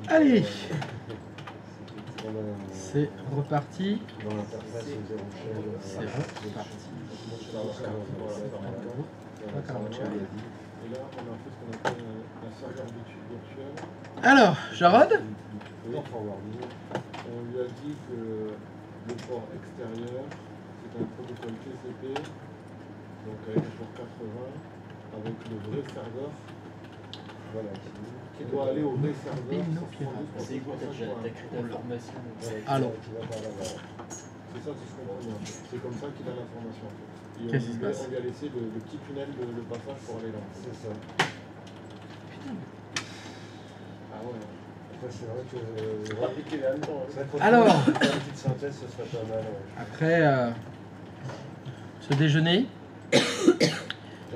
Allez, c'est reparti. C'est reparti. Alors, Jarod? On lui a dit que le port extérieur, c'est un protocole TCP, donc avec le port 80, avec le vrai serveur, voilà, qui doit aller au vrai serveur. C'est quoi l'information? Alors. C'est ça, c'est ce qu'on comprend. C'est comme ça qu'il a l'information. Qu'est-ce qui se passe? On lui a laissé le petit tunnel de passage pour aller là. C'est ça. Ah ouais. C'est vrai que alors, une petite synthèse, ce serait pas mal. Ouais. Après ce déjeuner,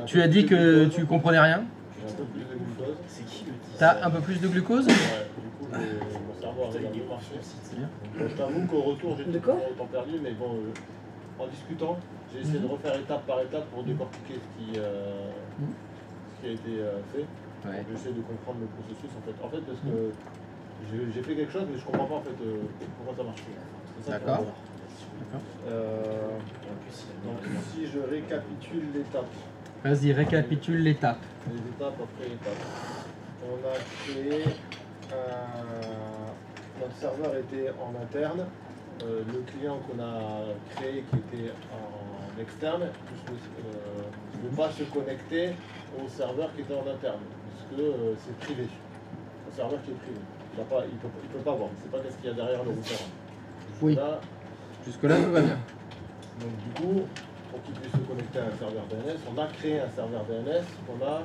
tu as dit que tu comprenais rien. J'ai un peu plus de glucose. C'est qui le dit? T'as un peu plus de glucose? Ouais, du coup, mon cerveau arrive à mieux marcher. C'est bien. Je t'avoue qu'au retour, j'ai tout autant perdu, mais bon, en discutant, j'ai essayé de refaire étape par étape pour décortiquer ce qui a été fait. Ouais. J'essaie de comprendre le processus en fait. En fait, parce que j'ai fait quelque chose, mais je comprends pas en fait pourquoi ça marche. D'accord. Donc si je récapitule l'étape. Vas-y, récapitule l'étape. Les étapes après étape. On a créé notre serveur était en interne. Le client qu'on a créé qui était en externe ne peut pas se connecter au serveur qui était en interne, puisque c'est privé. Un serveur qui est privé. Il peut pas voir, il ne sait pas qu'est-ce qu'il y a derrière le routeur. Oui. Là, jusque-là, tout va bien. donc du coup, pour qu'il puisse se connecter à un serveur DNS, on a créé un serveur DNS qu'on a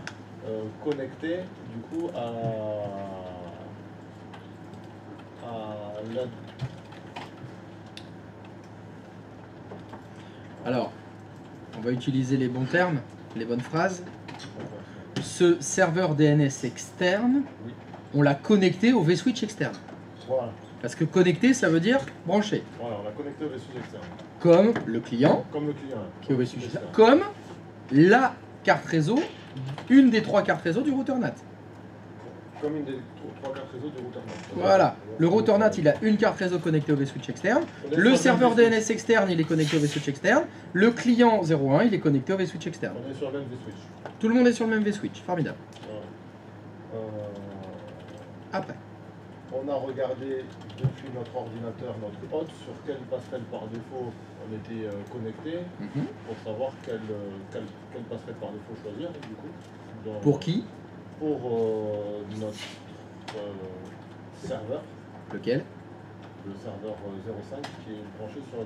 connecté du coup à la... Alors, on va utiliser les bons termes, les bonnes phrases. Ce serveur DNS externe, Oui. on l'a connecté au vSwitch externe. Voilà. Parce que connecter, ça veut dire brancher. Voilà, on l'a connecté au vSwitch externe. Comme le client Comme le client. qui est au vSwitch externe. Comme la carte réseau, une des 3 cartes réseau du routeur NAT. Comme une des 3 cartes réseau du routeur NAT. Voilà. Le routeur NAT, il a une carte réseau connectée au vSwitch externe. Le serveur DNS externe, il est connecté au vSwitch externe. Le client 01, il est connecté au vSwitch externe. On est sur le même vSwitch. Tout le monde est sur le même vSwitch. Formidable. Après. On a regardé depuis notre ordinateur, notre hôte, sur quelle passerelle par défaut on était connecté, pour savoir quelle passerelle par défaut choisir, du coup. Donc, Pour qui? Pour notre serveur. Lequel? Le serveur 05 qui est branché sur le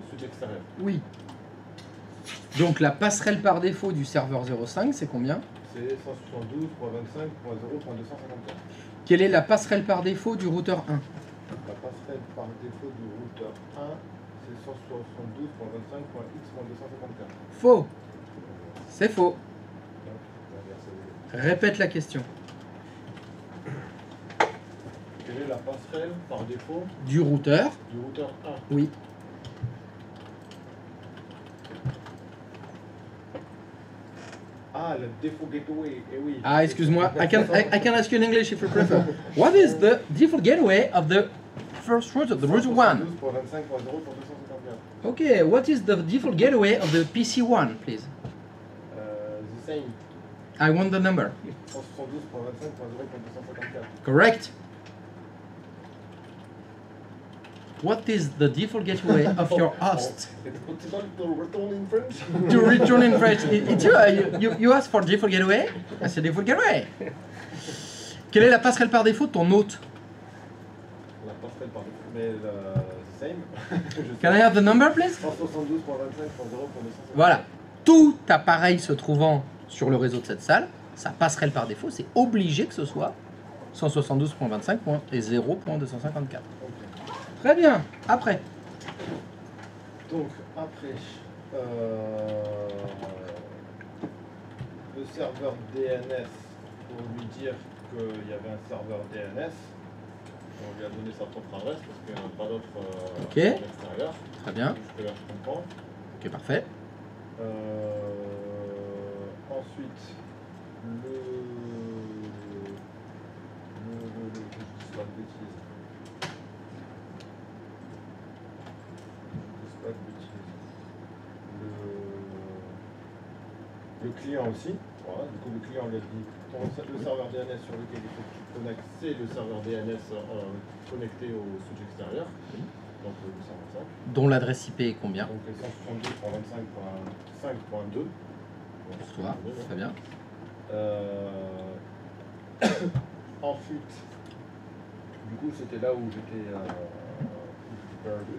switch extérieur. Oui. Donc la passerelle par défaut du serveur 05, c'est combien? C'est 172.25.0.254. Quelle est la passerelle par défaut du routeur 1? La passerelle par défaut du routeur 1, c'est 172.25.x.254. Faux. C'est faux. Répète la question. Quelle est la passerelle par défaut Du routeur? du routeur 1? Oui. Ah, le default gateway, eh oui. Ah, excuse-moi. I can ask you in English if you prefer. What is the default gateway of the first router, the router 1? 172.25.0.254. Okay, what is the default gateway of the PC1, please? The same. I want the number. 172.25.0.254. Correct. What is the default gateway of your host? It's possible to return in French? To return in French. It's you asked for default gateway? I said default gateway. Quelle est la passerelle par défaut de ton hôte? La passerelle par défaut, mais same. Can I have the number, please? 172.25.0.254. Voilà. Tout appareil se trouvant sur le réseau de cette salle, sa passerelle par défaut, c'est obligé que ce soit 172.25 et 0.254. Très bien. Après. Donc, après, le serveur DNS, pour lui dire qu'il y avait un serveur DNS, on lui a donné sa propre adresse parce qu'il n'y en a pas d'autre Ok. à l'extérieur. Très bien. Jusque-là, je comprends. Ok, parfait. Ensuite, Je dis pas de bêtises. Je dis pas de bêtises. Le client aussi. Voilà, du coup le client lui a dit le serveur DNS sur lequel il faut que tu connectes, c'est le serveur DNS connecté au switch extérieur. Oui. Donc le serveur 5. Dont l'adresse IP est combien? Donc 172.25.5.2. Pour toi, très bien. Ensuite, du coup, c'était là où j'étais perdu.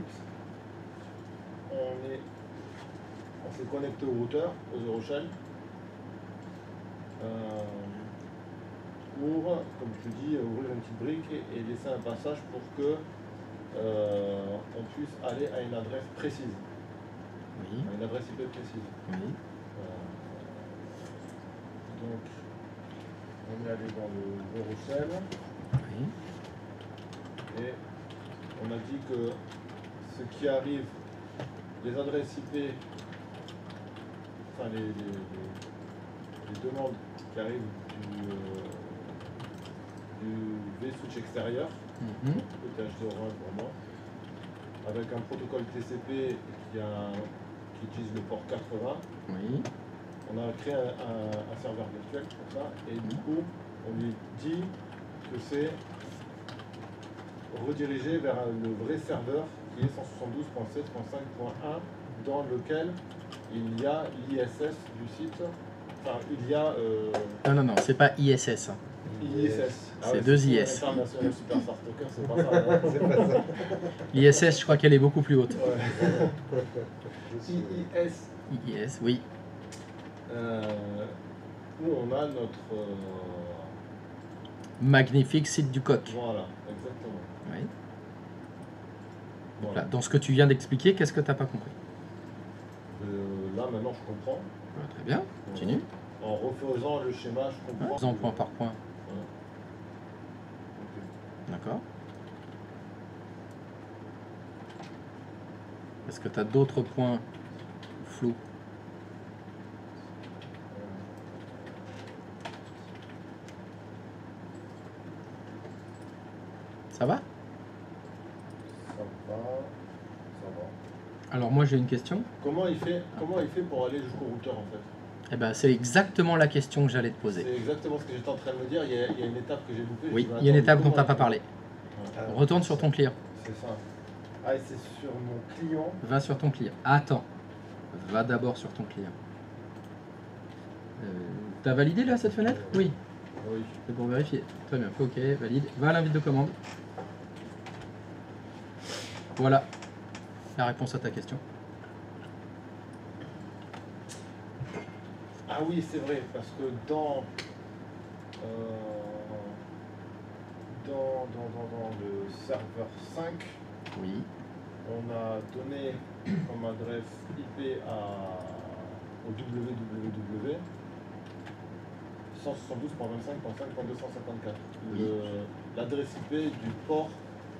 On s'est connecté au routeur, au Zero Shell, pour, comme tu dis, ouvrir une petite brique et laisser un passage pour que on puisse aller à une adresse précise, Oui, à une adresse IP précise. oui. Donc, on est allé dans le Zero Shell. Oui. Et on a dit que ce qui arrive, les adresses IP, enfin les demandes qui arrivent du vSwitch extérieur, Mhm. le THD-01 pour moi, avec un protocole TCP qui utilise le port 80. Oui. On a créé un serveur virtuel pour ça, et du coup, on lui dit que c'est redirigé vers le vrai serveur qui est 172.7.5.1 dans lequel il y a l'ISS du site. Enfin, il y a Non, non, non, c'est pas ISS. hein. ISS. C'est deux IS. International Superstar Stalker, c'est pas ça. Hein. C'est pas ça. L'ISS, je crois qu'elle est beaucoup plus haute. Ouais. IIS. IIS, oui. Où on a notre. Magnifique site du coq. Voilà, exactement. Oui. Voilà. Là, dans ce que tu viens d'expliquer, qu'est-ce que tu n'as pas compris? Là, maintenant, je comprends. Très bien, continue. En refaisant le schéma, je comprends. Faisons point par point. Voilà. D'accord. Est-ce que tu as d'autres points flous? Ça va? Ça va. Alors moi j'ai une question. Comment il fait pour aller jusqu'au routeur en fait? Eh ben, c'est exactement la question que j'allais te poser. C'est exactement ce que j'étais en train de me dire. Il y a une étape que j'ai loupée. Oui, Je me il y a une dis, étape dont comment tu n'as pas il fait? parlé. Ouais. Retourne sur ton client. C'est ça. Ah, et c'est sur mon client. Va sur ton client. Attends. Va d'abord sur ton client. T'as validé là cette fenêtre? Oui. Oui. C'est pour vérifier. Très bien. Ok, valide. Va à l'invite de commande. Voilà la réponse à ta question. Ah oui, c'est vrai, parce que dans le serveur 5, Oui. on a donné comme adresse IP au www 172.25.5.254. Oui. L'adresse IP du port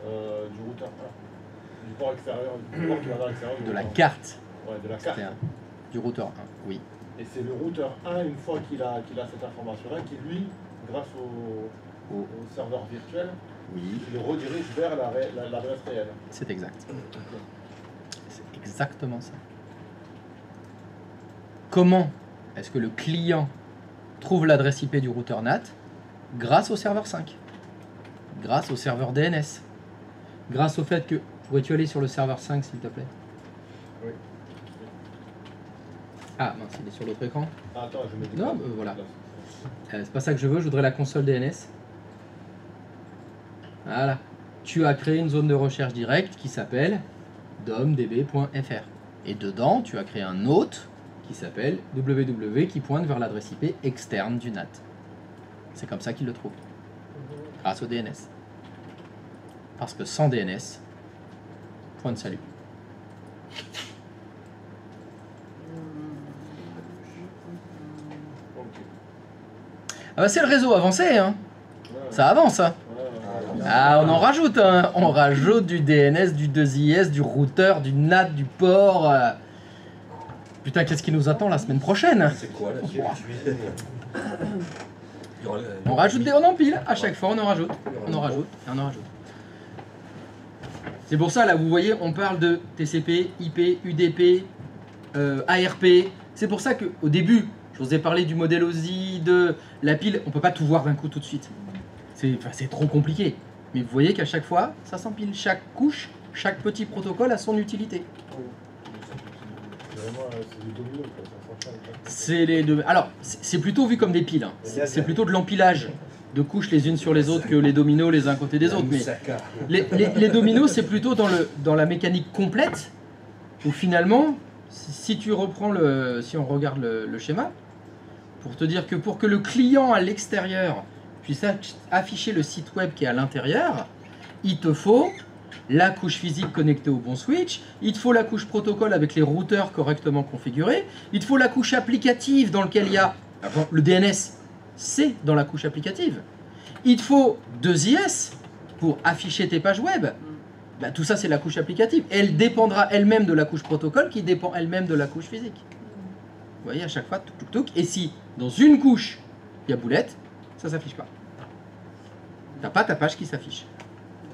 du routeur 1. Du port extérieur, du port qui va vers l'extérieur du De la routeur. carte. Ouais, de la carte. C'est-à-dire du routeur 1. Oui. Et c'est le routeur 1, une fois qu'il a cette information-là, qui lui, grâce au serveur virtuel, Oui. il le redirige vers l'adresse réelle. C'est exact. C'est exactement ça. Comment est-ce que le client trouve l'adresse IP du routeur NAT? Grâce au serveur 5. Grâce au serveur DNS. Grâce au fait que... Pourrais-tu aller sur le serveur 5 s'il te plaît? Oui. Ah mince, il est sur l'autre écran. Ah, attends, je mets des Non, câbles. voilà. C'est pas ça que je veux, je voudrais la console DNS. Voilà. Tu as créé une zone de recherche directe qui s'appelle domdb.fr. Et dedans, tu as créé un hôte qui s'appelle www qui pointe vers l'adresse IP externe du NAT. C'est comme ça qu'il le trouve. Grâce au DNS. Parce que sans DNS, point de salut. Ok. Ah bah c'est le réseau avancé, hein. Ouais, Ça avance, hein. ouais. Ah, on en rajoute, hein. On rajoute du DNS, du 2IS, du routeur, du NAT, du port. Putain, qu'est-ce qui nous attend la semaine prochaine? C'est quoi là? On rajoute on empile, à chaque fois on en rajoute, on en rajoute, et on en rajoute. C'est pour ça, là, vous voyez, on parle de TCP, IP, UDP, ARP. C'est pour ça qu'au début, je vous ai parlé du modèle OSI, de la pile, on peut pas tout voir d'un coup tout de suite. C'est trop compliqué. Mais vous voyez qu'à chaque fois, ça s'empile. Chaque couche, chaque petit protocole a son utilité. Vraiment, c'est des dominos, quoi, ça s'enchaîne, quoi. C'est les deux. Alors, c'est plutôt vu comme des piles. Hein. C'est plutôt de l'empilage de couches les unes sur les autres que les dominos les uns à côté des autres. Mais les dominos, c'est plutôt dans la mécanique complète, où finalement, si tu reprends si on regarde le schéma, pour te dire que pour que le client à l'extérieur puisse afficher le site web qui est à l'intérieur, il te faut la couche physique connectée au bon switch, il te faut la couche protocole avec les routeurs correctement configurés, il te faut la couche applicative dans laquelle il y a le DNS, c'est dans la couche applicative. Il te faut 2 IS pour afficher tes pages web. Bah, tout ça, c'est la couche applicative. Elle dépendra elle-même de la couche protocole qui dépend elle-même de la couche physique. Vous voyez, à chaque fois, touc, touc, touc. Et si dans une couche, il y a boulette, ça ne s'affiche pas. Tu n'as pas ta page qui s'affiche.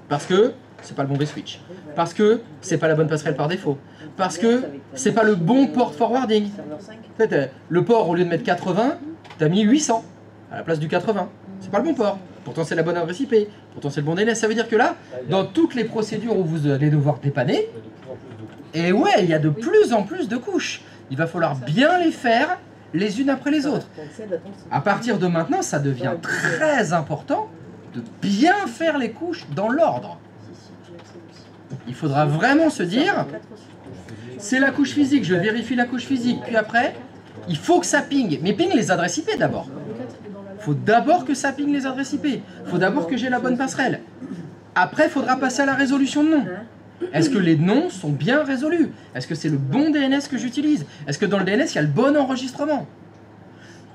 Parce que c'est pas le bon V-switch. Parce que c'est pas la bonne passerelle par défaut. Parce que c'est pas le bon port forwarding. En fait, le port, au lieu de mettre 80, tu as mis 800 à la place du 80. C'est pas le bon port. Pourtant, c'est la bonne adresse IP. Pourtant, c'est le bon DNS. Ça veut dire que là, dans toutes les procédures où vous allez devoir dépanner, et ouais, il y a de plus en plus de couches. Il va falloir bien les faire les unes après les autres. À partir de maintenant, ça devient très important de bien faire les couches dans l'ordre. Il faudra vraiment se dire, c'est la couche physique, je vérifie la couche physique, puis après, il faut que ça ping. Mais ping les adresses IP d'abord. Il faut d'abord que ça ping les adresses IP. Il faut d'abord que j'ai la bonne passerelle. Après, il faudra passer à la résolution de nom. Est-ce que les noms sont bien résolus? Est-ce que c'est le bon DNS que j'utilise? Est-ce que dans le DNS, il y a le bon enregistrement?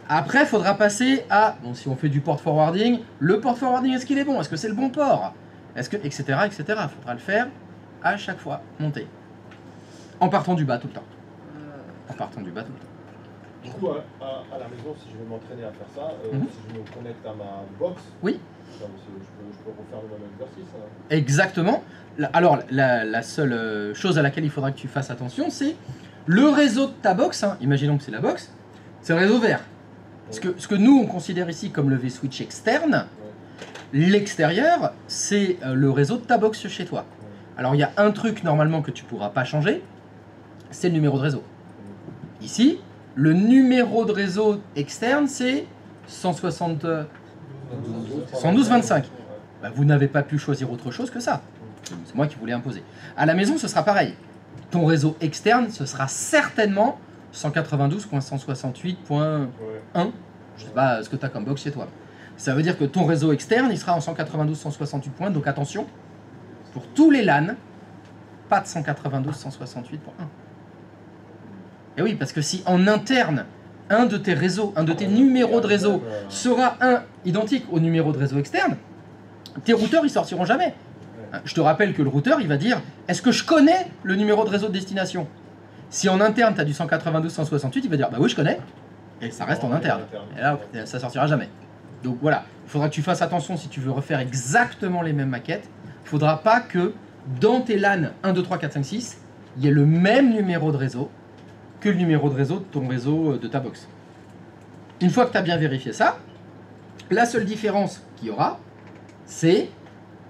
Après, il faudra passer à, bon, si on fait du port forwarding, le port forwarding, est-ce qu'il est bon? Est-ce que c'est le bon port? Est-ce que, etc., etc. Il faudra le faire à chaque fois, monter. En partant du bas tout le temps. En partant du bas tout le temps. Du coup, à la maison, si je veux m'entraîner à faire ça, si je me connecte à ma box, oui. Je peux refaire le même exercice. Hein. Exactement. Alors, la seule chose à laquelle il faudra que tu fasses attention, c'est le réseau de ta box. Hein, imaginons que c'est la box, c'est le réseau vert. Ce que nous, on considère ici comme le V-switch externe, l'extérieur, c'est le réseau de ta box chez toi. Alors, il y a un truc normalement que tu ne pourras pas changer, c'est le numéro de réseau. Ici, le numéro de réseau externe, c'est 112.25. Bah, vous n'avez pas pu choisir autre chose que ça. C'est moi qui voulais imposer. À la maison, ce sera pareil. Ton réseau externe, ce sera certainement 192.168.1. Je ne sais pas ce que tu as comme box chez toi. Ça veut dire que ton réseau externe, il sera en 192.168 points. Donc attention, pour tous les LAN, pas de 192.168.1. Et oui, parce que si en interne, un de tes réseaux, un de tes numéros de réseau sera identique au numéro de réseau externe, tes routeurs, ils sortiront jamais. Je te rappelle que le routeur, il va dire, est-ce que je connais le numéro de réseau de destination? Si en interne, tu as du 192.168, il va dire, bah oui, je connais. Et ça reste en interne. Et là, ça sortira jamais. Donc voilà, il faudra que tu fasses attention si tu veux refaire exactement les mêmes maquettes. Il ne faudra pas que dans tes LAN 1, 2, 3, 4, 5, 6, il y ait le même numéro de réseau que le numéro de réseau de ton réseau de ta box. Une fois que tu as bien vérifié ça, la seule différence qu'il y aura, c'est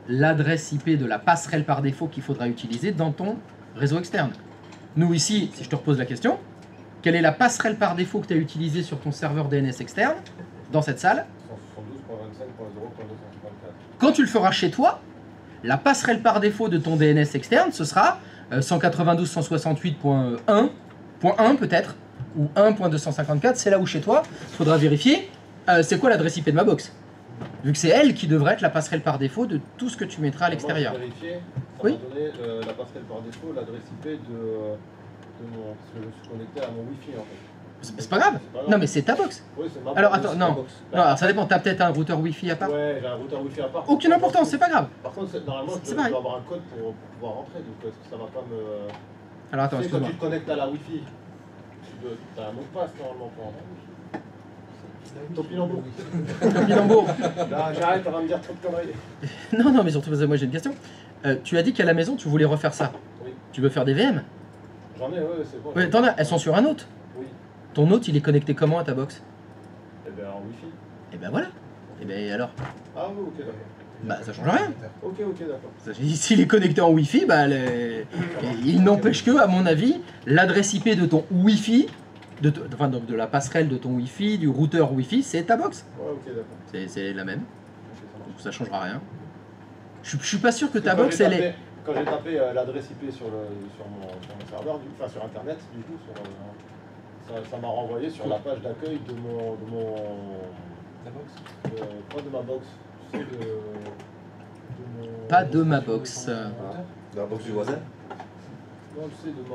l'adresse IP de la passerelle par défaut qu'il faudra utiliser dans ton réseau externe. Nous ici, si je te repose la question, quelle est la passerelle par défaut que tu as utilisée sur ton serveur DNS externe dans cette salle? 172.25.0.254. Quand tu le feras chez toi, la passerelle par défaut de ton DNS externe, ce sera 192.168.1 peut-être, ou 1.254, c'est là où chez toi, il faudra vérifier c'est quoi l'adresse IP de ma box. Vu que c'est elle qui devrait être la passerelle par défaut de tout ce que tu mettras à l'extérieur. Moi, j'ai vérifié, ça oui. m'a donné la passerelle par défaut, l'adresse IP de mon... Parce que je suis connecté à mon Wi-Fi en fait. C'est pas grave. Non mais c'est ta box. Oui, c'est ma box. Alors attends, non. Non, alors ça dépend, t'as peut-être un routeur Wi-Fi à part. Ouais, j'ai un routeur Wi-Fi à part. Aucune importance, c'est pas grave. Par contre, normalement, je dois avoir un code pour pouvoir rentrer, donc ça va pas me... Alors attends, tu sais, quand excuse-moi. tu te connectes à la Wi-Fi, tu t'as un mot de passe normalement pour Topinambour. Topinambour. Là, j'arrête avant de me dire trop de conneries. Non, non, mais surtout, parce que moi j'ai une question. Tu as dit qu'à la maison, tu voulais refaire ça. Oui. Tu veux faire des VM? J'en ai, ouais, c'est bon. Ouais, t'en as, elles sont sur un hôte. Oui. Ton hôte, il est connecté comment à ta box? Eh ben en Wi-Fi. Et ben voilà. Et ben alors? Ah oui, ok, d'accord. Bah ça change rien. Ok, d'accord. S'il est connecté en Wi-Fi, bah, il n'empêche que, à mon avis, l'adresse IP de ton Wi-Fi, enfin donc de la passerelle de ton Wi-Fi, du routeur Wi-Fi, c'est ta box. Ouais, ok, d'accord. C'est la même. Ok, ça marche. Donc ça changera rien. Je suis pas sûr que ta Quand box, j'ai elle tapé- est... Quand j'ai tapé l'adresse IP sur mon serveur, enfin sur internet, du coup, ça m'a renvoyé sur la page d'accueil de mon. La box. Pas de ma box, tu sais, de mon. Pas de ma box. Dans la box du voisin. Non, tu sais, c'est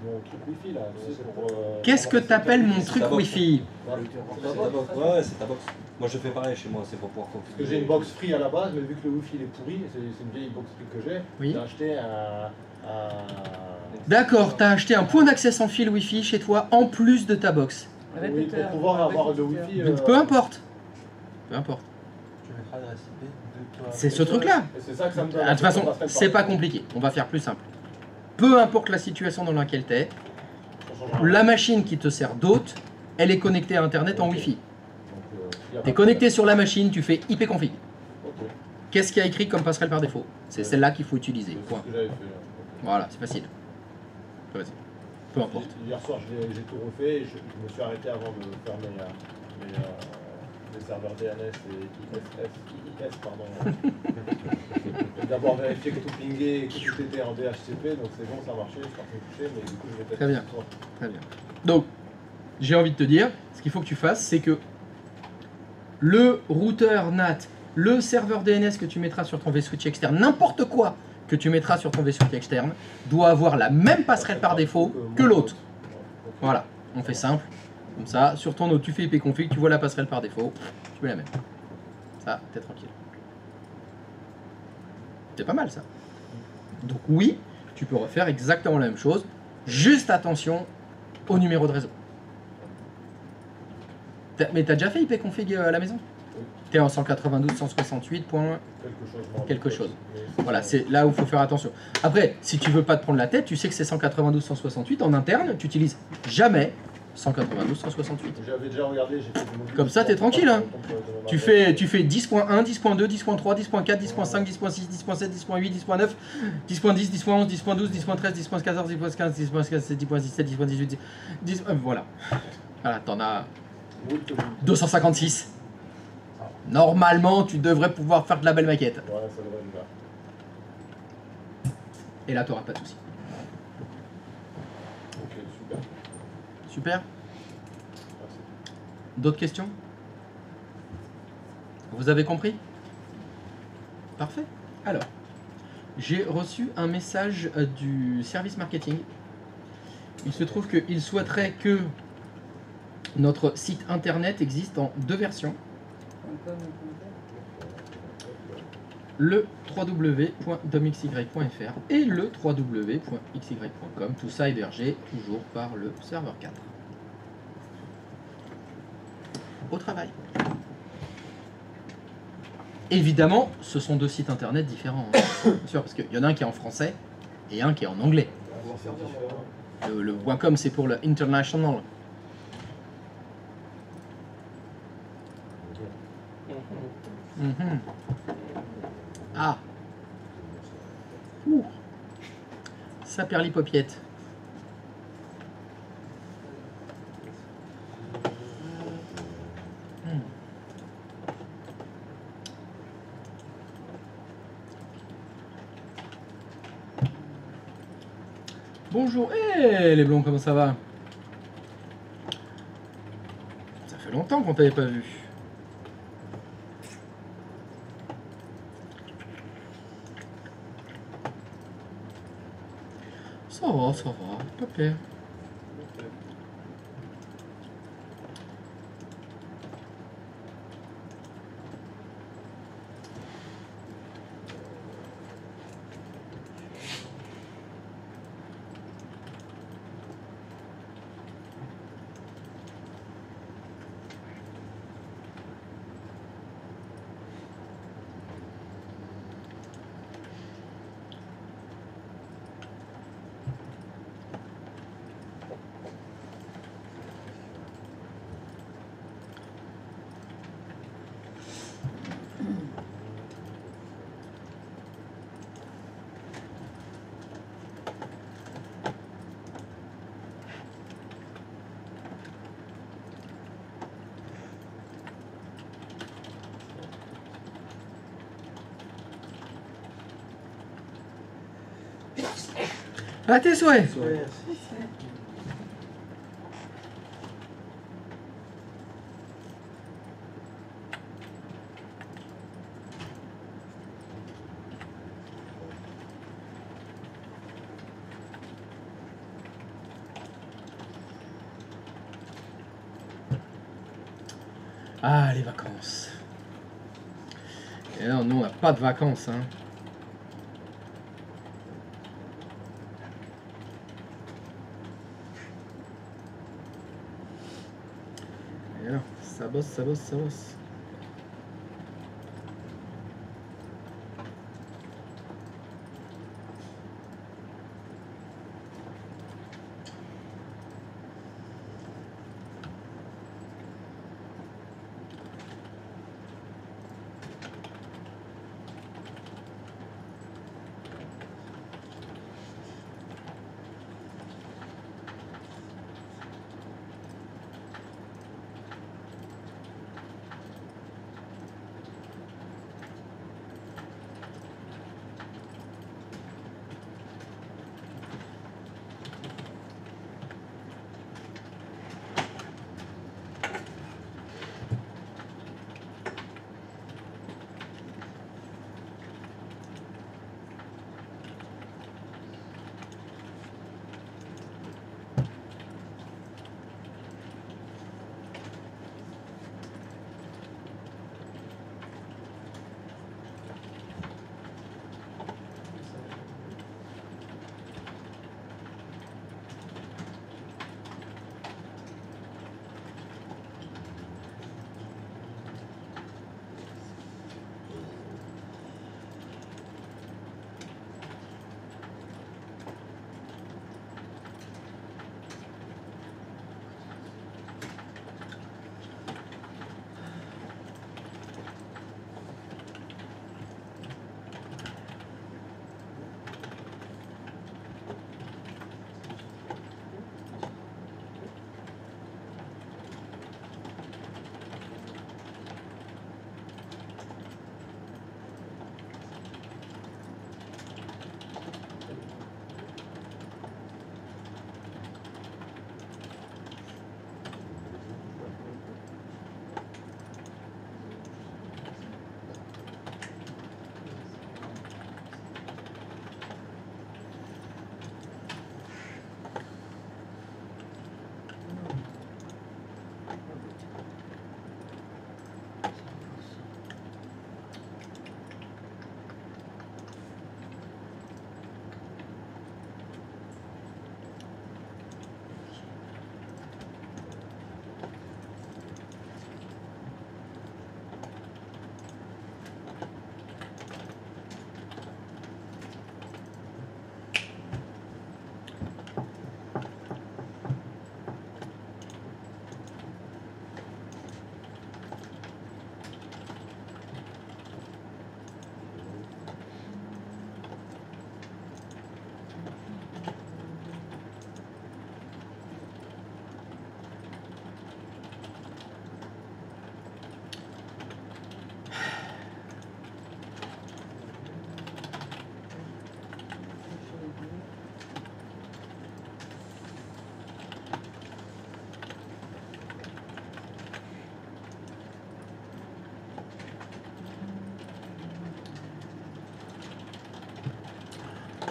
mon truc Wi-Fi là. Tu sais, pour, Qu'est-ce que t'appelles mon truc ta box. Wi-Fi? Voilà. C'est ta box. Ouais, c'est ta box. Moi je fais pareil chez moi, c'est pour pouvoir Parce que configurer. j'ai une box free à la base, mais vu que le Wi-Fi il est pourri, c'est une vieille box free que j'ai, Oui. j'ai acheté D'accord, t'as acheté un point d'accès sans fil Wi-Fi chez toi en plus de ta box. Oui, pour pouvoir avoir le Wi-Fi. Peu importe. Peu importe. Tu mettras l'adresse IP de toi. C'est ce truc-là. Et c'est ça que ça me donne. De toute façon, c'est pas compliqué. On va faire plus simple. Peu importe la situation dans laquelle t'es, la machine qui te sert d'hôte, elle est connectée à Internet en Wi-Fi. T'es connecté sur la machine, tu fais ipconfig. Ok. Qu'est-ce qu'il y a écrit comme passerelle par défaut? C'est celle-là qu'il faut utiliser. C'est Point. ce que j'avais fait. Voilà, c'est facile. Vas-y. Peu importe. Hier soir, j'ai tout refait et je me suis arrêté avant de faire mes serveurs DNS et IIS, pardon. Et d'avoir vérifié que tout pingait et que tout était en DHCP, donc c'est bon, ça marchait, je suis parti me coucher, mais du coup, je vais peut-être. Très bien. ce soir. Très bien. Donc, j'ai envie de te dire, ce qu'il faut que tu fasses, c'est que le routeur NAT, le serveur DNS que tu mettras sur ton vSwitch externe, n'importe quoi que tu mettras sur ton vSwitch externe, doit avoir la même passerelle par défaut que l'autre. Voilà, on fait simple. Comme ça, sur ton autre, tu fais ipconfig, tu vois la passerelle par défaut, tu mets la même. Ça, t'es tranquille. C'est pas mal ça. Donc oui, tu peux refaire exactement la même chose. Juste attention au numéro de réseau. Mais t'as déjà fait ipconfig à la maison? Oui. T'es en 192.168. Quelque chose. Mais Voilà, c'est là où il faut faire attention. Après, si tu veux pas te prendre la tête, tu sais que c'est 192.168 en interne, tu utilises jamais 192.168. J'avais déjà regardé, j'ai fait des modules. Comme ça, t'es tranquille, hein. Tu fais. fais 10.1, 10.2, 10.3, 10.4, 10.5, 10.6, 10.7, 10.8, 10.9, 10.10, 10.11, 10.12, 10.13, 10.14, 10.15, 10.16, 10.17, 10.18, 10... Voilà. Voilà, t'en as 256. Normalement, tu devrais pouvoir faire de la belle maquette. Ouais, ça devrait être là. Et là, t'auras pas de soucis. Ok, super. Super. Merci. D'autres questions? Vous avez compris? Parfait. Alors, j'ai reçu un message du service marketing. Il se trouve qu'il souhaiterait que notre site internet existe en deux versions. Le www.domxy.fr et le www.xy.com, tout ça hébergé toujours par le serveur 4. Au travail. Évidemment, ce sont deux sites internet différents, hein. Bien sûr, parce qu'il y en a un qui est en français et un qui est en anglais. Le .com, c'est pour le international. Mhm. Ah. Ouh. Ça perd l'hypopiette. Bonjour, les blonds, comment ça va? Ça fait longtemps qu'on t'avait pas vu. Ça va, pas pire. À tes souhaits. Ah, les vacances. Et non, nous, on n'a pas de vacances, hein. Et non, ça bosse, ça bosse, ça bosse.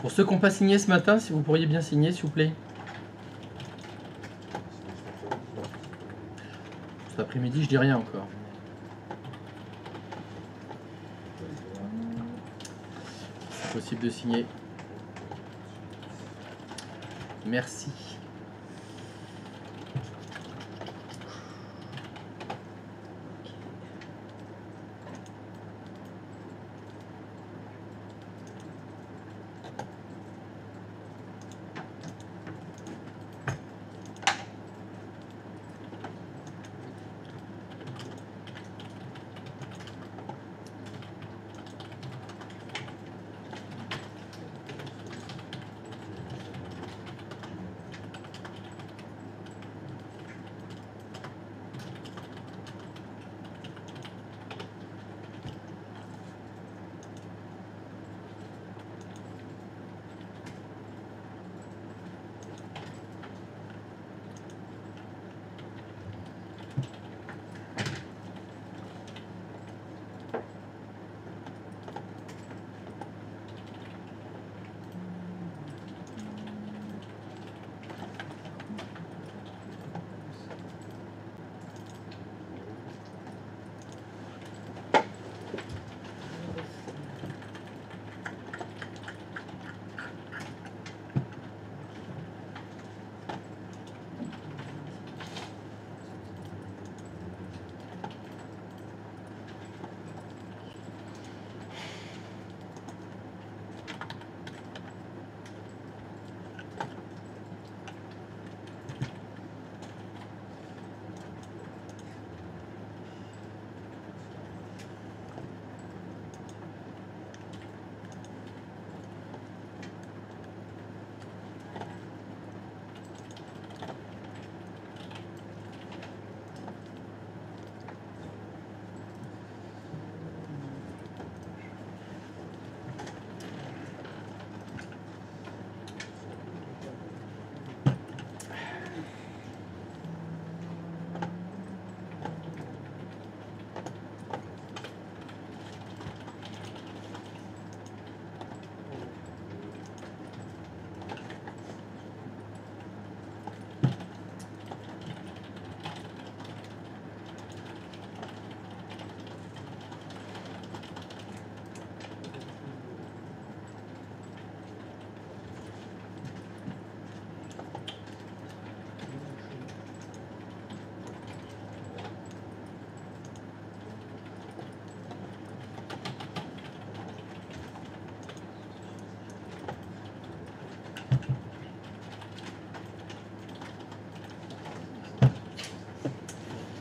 Pour ceux qui n'ont pas signé ce matin, si vous pourriez bien signer, s'il vous plaît. Cet après-midi, je dis rien encore. C'est possible de signer. Merci.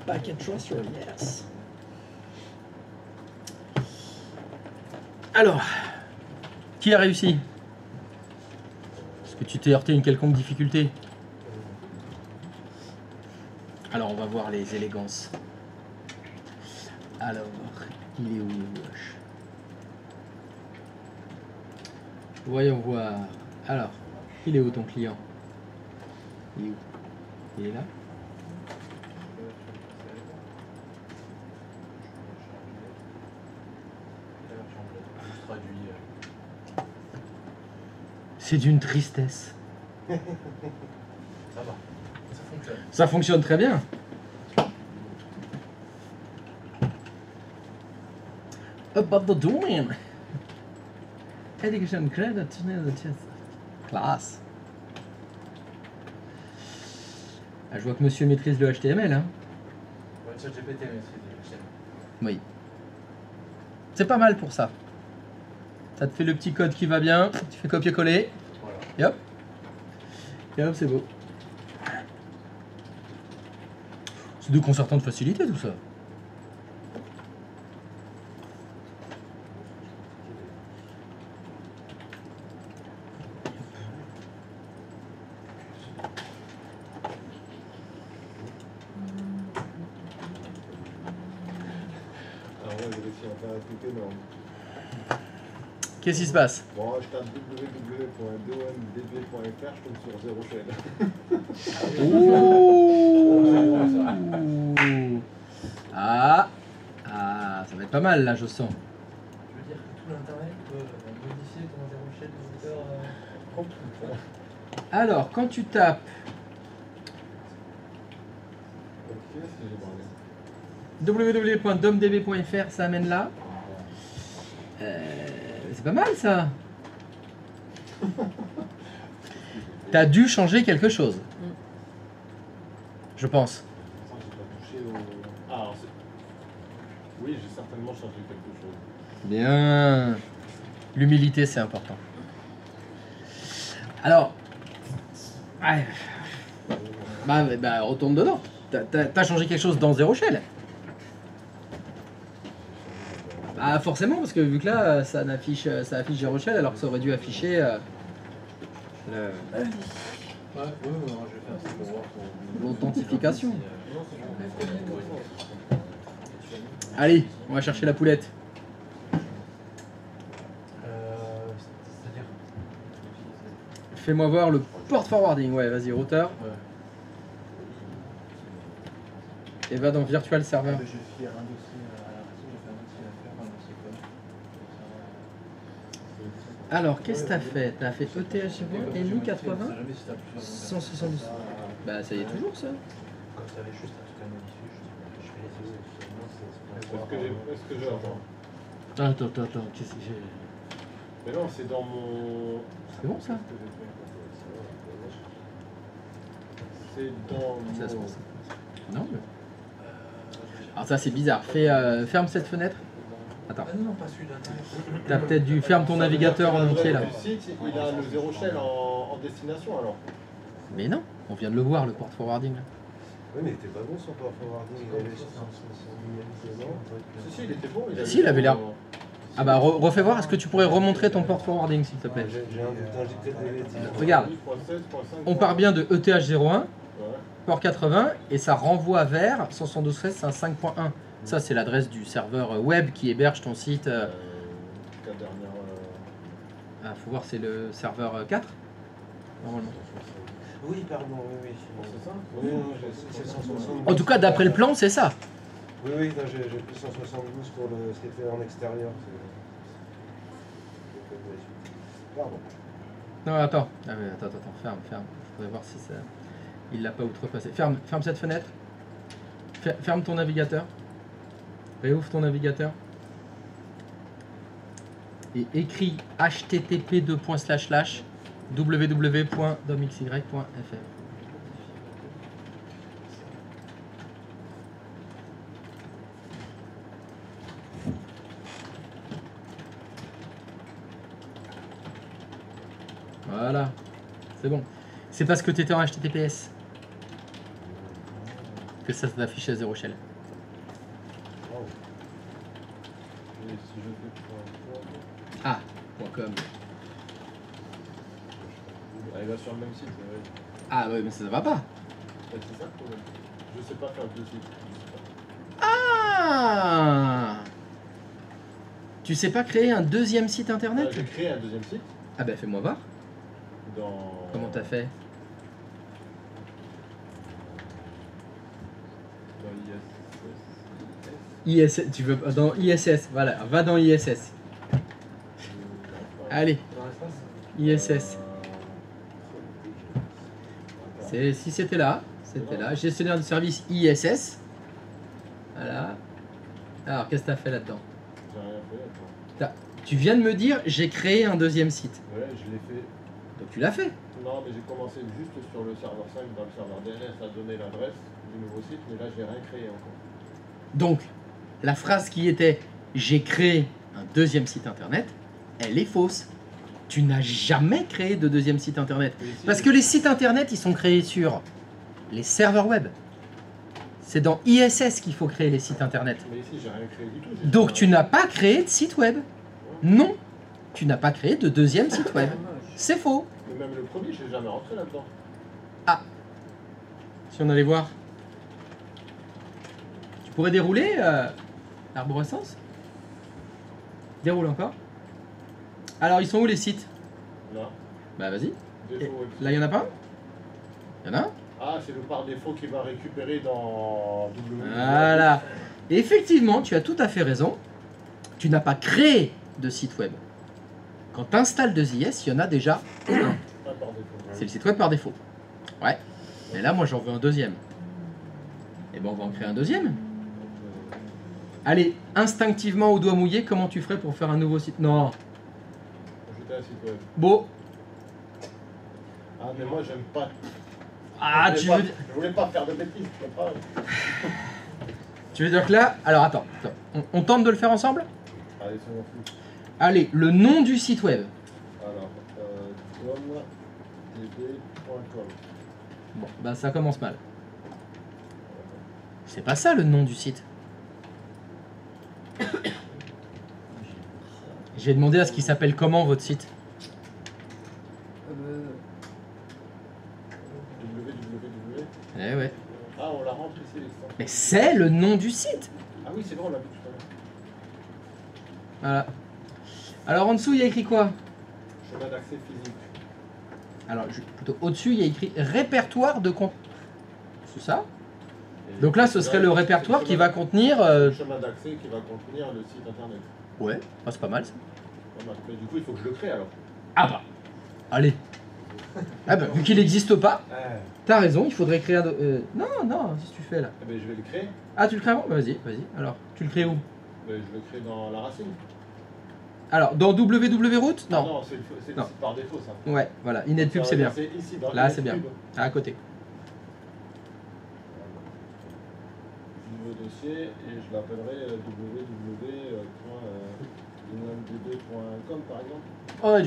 Packet transfer, yes. Alors, qui a réussi? Est-ce que tu t'es heurté à une quelconque difficulté? Alors, on va voir les élégances. Alors, il est où le gauche? Voyons voir. Alors, il est où ton client? Il est où? Il est là? C'est d'une tristesse. Ça va. Ça fonctionne. Ça fonctionne très bien. About the domain. Education credit. Classe. Ah, je vois que monsieur maîtrise le HTML. Hein. Ouais, ChatGPT maîtrise le HTML. Oui. C'est pas mal pour ça. Ça te fait le petit code qui va bien. Tu fais copier-coller. Voilà. Et hop. Et hop, c'est beau. C'est déconcertant de facilité tout ça. Alors moi j'ai réussi à faire un truc énorme. Qu'est-ce qui se passe? Bon, je tape www.domdb.fr, je tombe sur zéro shell. Ouh. Ah. Ah, ça va être pas mal là, je sens. Tu veux dire que tout l'internet peut modifier ton interrochette visiteur propre? Alors, quand tu tapes Ok, si j'ai parlé. www.domdb.fr, ça amène là. C'est pas mal ça. T'as dû changer quelque chose. Je pense. J'ai pas touché au... Ah, alors c'est... Oui, j'ai certainement changé quelque chose. Bien. L'humilité, c'est important. Alors. Ouais. Bah, retourne dedans. T'as changé quelque chose dans Zero Shell? Ah, forcément, parce que vu que là, ça affiche Zero Shell, alors que ça aurait dû afficher Ouais, non, je vais faire ça pour voir l'authentification. Allez, on va chercher la poulette. C'est-à-dire Fais-moi voir le port forwarding. Ouais, vas-y, routeur. Ouais. Et va dans Virtual Server. Je vais faire un dossier à la raison, je vais faire un dossier à faire, un dossier code. Alors, qu'est-ce que t'as fait? T'as fait ETH20 et Mi 80 On sait jamais si t'as plusieurs 170. Bah, ça y est toujours ça. Quand tu avais juste un truc à modifier, je fais les deux. Est-ce que j'ai... Attends, qu'est-ce que j'ai? Mais non, c'est dans mon... C'est bon ça? C'est dans Ça, c'est mon... bon, ça. Non, mais... Alors ça c'est bizarre. Ferme cette fenêtre. Attends. Ah non, pas celui d'Internet. T'as peut-être dû fermer ton navigateur en entier là. Le site, il a le zéro shell en destination alors. Mais non, on vient de le voir le port forwarding là. Oui, mais il était pas bon son port forwarding. Il avait Si, il était bon. Si, il avait l'air. Ah bah refais voir, est-ce que tu pourrais remontrer ton port forwarding s'il te plaît? J'ai un putain, j'ai peut-être des bêtises. Regarde, on part bien de ETH01, port 80, et ça renvoie vers 172.13, c'est un 5.1. Ça c'est l'adresse du serveur web qui héberge ton site. Ah, faut voir, c'est le serveur 4 normalement. Oui, pardon, oui. C'est ça? Oui, non, c'est 172. En tout cas, d'après le plan, c'est ça. Oui, non, j'ai pris 172 pour ce qui était en extérieur. Pardon. Non, attends. Ah oui, attends, ferme. Je voudrais voir si ça. Il l'a pas outrepassé. Ferme cette fenêtre. Ferme ton navigateur. Réouvre ton navigateur. Et écris http://www.domxy.fr. Voilà, c'est bon. C'est parce que tu étais en HTTPS. que ça s'affiche à 0 shell. Wow. Et si je fais point com, Ah, .com. elle va sur le même site. Ouais. Ah ouais, mais ça va pas. Ouais, c'est ça le problème. Je sais pas faire deux sites. Je sais pas. Ah, tu sais pas créer un deuxième site internet? J'ai créé un deuxième site Ah bah fais-moi voir. dans. Comment t'as fait? Dans ISS. Tu veux dans ISS, voilà, va dans ISS. Allez, ISS. Si c'était là, gestionnaire de service ISS. Voilà. Alors, qu'est-ce que t'as fait là-dedans? J'ai rien fait, attends. Tu viens de me dire, j'ai créé un deuxième site. Ouais, je l'ai fait. Donc tu l'as fait. Non, mais j'ai commencé juste sur le serveur 5 dans le serveur DNS à donner l'adresse du nouveau site, mais là j'ai rien créé encore. Donc, la phrase qui était j'ai créé un deuxième site internet, elle est fausse. Tu n'as jamais créé de deuxième site internet. Mais ici, Parce que les sites internet, ils sont créés sur les serveurs web. C'est dans ISS qu'il faut créer les sites internet. Mais ici j'ai rien créé du tout. Donc tu n'as pas créé de site web. Non, tu n'as pas créé de deuxième site web. C'est faux. Mais même le premier, je n'ai jamais rentré là-dedans. Si on allait voir. Tu pourrais dérouler l'arborescence? Déroule encore. Alors, ils sont où les sites? Là, Bah vas-y. défaut web. Là, il y en a pas un? Il y en a un? Ah, c'est le par défaut qui va récupérer dans W. Voilà. Et effectivement, tu as tout à fait raison. Tu n'as pas créé de site web. Quand tu installes 2IS, il y en a déjà un. Pas par défaut. C'est le site web par défaut. Ouais. Mais là, moi, j'en veux un deuxième. Et ben, on va en créer un deuxième. Allez, instinctivement, au doigt mouillé, comment tu ferais pour faire un nouveau site? Non. Ajouter un site web. Bon. Ah, mais moi j'aime pas. Ah, Je tu voulais veux... pas- Je voulais pas faire de bêtises, tu comprends? Tu veux dire que là... Alors, attends. On tente de le faire ensemble? Allez, c'est mon fou. Allez, le nom du site web. Alors, com.db.com. Bon, bah ça commence mal. C'est pas ça le nom du site. J'ai demandé à ce qu'il s'appelle comment votre site. www. Eh ouais. Ah, on la rentre ici, l'extension. Mais c'est le nom du site. Ah oui, c'est bon, on l'a vu tout à l'heure. Voilà. Alors en dessous, il y a écrit quoi? Chemin d'accès physique. Alors plutôt au-dessus, il y a écrit répertoire de compte. C'est ça? Et Donc là, ce serait le répertoire qui va contenir... Le chemin d'accès qui va contenir le site internet. Ouais, ah, c'est pas mal ça. Pas mal. Mais du coup, il faut que je le crée alors. Ah bah, allez. Ah bah, vu qu'il n'existe pas, t'as raison, il faudrait créer un... Non, non, qu'est-ce que tu fais là? Eh ben, je vais le créer. Ah, tu le crées avant? Bah, vas-y, vas-y. Alors, tu le crées où? Ben, je le crée dans la racine. Alors, dans www.route? Ah Non. non, c'est le Non. site par défaut ça. Ouais, voilà, InetPub c'est bien. C'est ici, dans Là, c'est InetPub. bien. À côté. Nouveau dossier et je l'appellerai www.inetdb.com par exemple. Oh,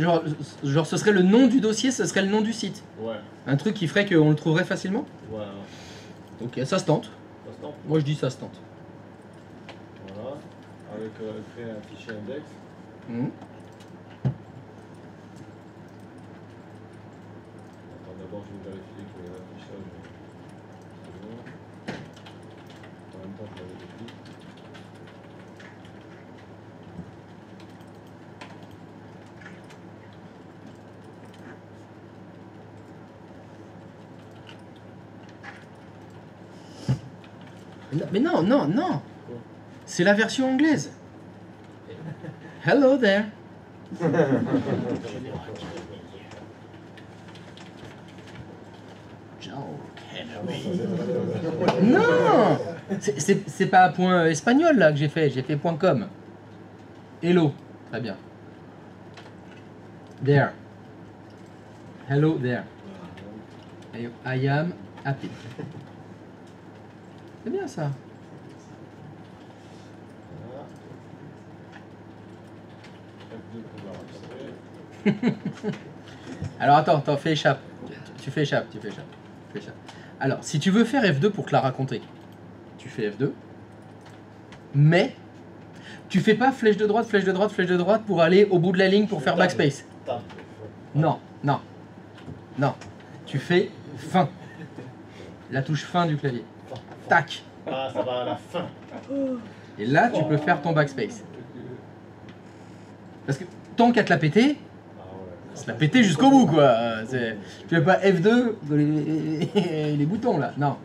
genre, ce serait le nom du dossier, ce serait le nom du site. Ouais, Un truc qui ferait qu'on le trouverait facilement? voilà. Ok, ça se tente. Ça se tente. Moi, je dis ça se tente. Voilà. Avec créer un fichier index. Mhm. Attends, d'abord je vais vérifier que l'affichage c'est bon. En même temps je la vérifie. Mais non, non, non. C'est la version anglaise. Hello there. Non, c'est pas point espagnol là que j'ai fait point .com. Hello, très bien. There. Hello there. I am happy. C'est bien ça. Voilà. F2 pour la rentrer. Alors attends, fais échappe. Tu fais échappe. Alors, si tu veux faire F2 pour te la raconter, tu fais F2. Mais tu fais pas flèche de droite, flèche de droite, flèche de droite pour aller au bout de la ligne pour faire backspace. Tape. Non, non, non. Tu fais fin. La touche fin du clavier. Tac. Ah, ça va à la fin. Et là, tu peux faire ton backspace. Parce que tant qu'à te la péter, Ah ouais. se la péter jusqu'au bout, quoi. Tu fais pas F2, les boutons, là. Non.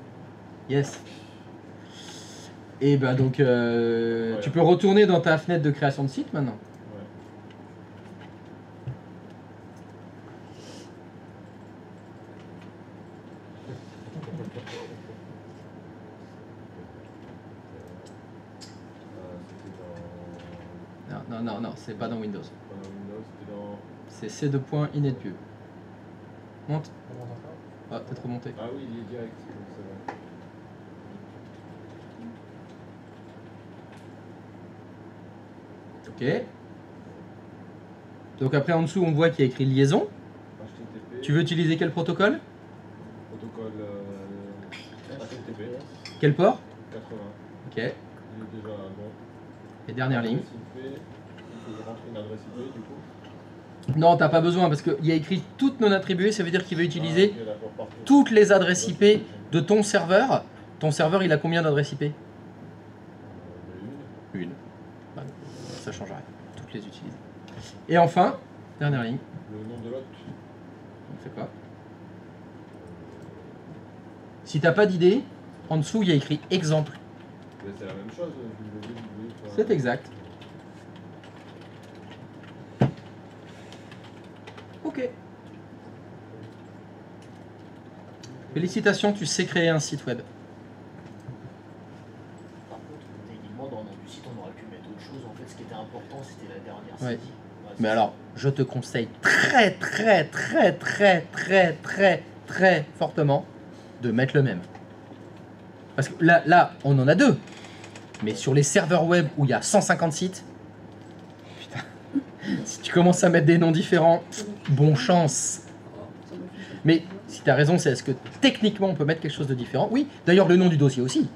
Yes. Et ben donc, tu peux retourner dans ta fenêtre de création de site maintenant. Ouais. C'était dans... Non, c'est pas dans Windows. Pas dans Windows, c'était dans... C'est C2.inetpub. Monte. On monte encore. Ah, t'es trop monté. Ah oui, il est direct, c'est vrai. Ok. Donc après en dessous on voit qu'il y a écrit liaison. HTTP. Tu veux utiliser quel protocole? Protocole HTTP Quel port? 80. Ok. Il est déjà bon. Et dernière ligne. Adresse IP. Il faut que je rentre une adresse IP du coup. Non, t'as pas besoin parce qu'il y a écrit toutes non attribuées, ça veut dire qu'il veut utiliser Ah, ok, d'accord, parfait. toutes les adresses IP de ton serveur. Ton serveur il a combien d'adresses IP? Une. Ouais, ça change rien. Toutes les utiliser. Et enfin, dernière ligne. Le nom de l'autre. On fait quoi? Si t'as pas d'idée, en dessous il y a écrit exemple. Mais c'est la même chose. www. C'est exact. Ok. Félicitations, tu sais créer un site web. Par contre, techniquement, dans le nom du site, on aurait pu mettre autre chose. En fait, ce qui était important, c'était la dernière Ouais. CD. Ouais, Mais alors, je te conseille très fortement de mettre le même. Parce que là, on en a deux. Mais sur les serveurs web où il y a 150 sites, putain, si tu commences à mettre des noms différents, bon chance. Mais si tu as raison, c'est est-ce que techniquement on peut mettre quelque chose de différent? Oui, d'ailleurs le nom du dossier aussi.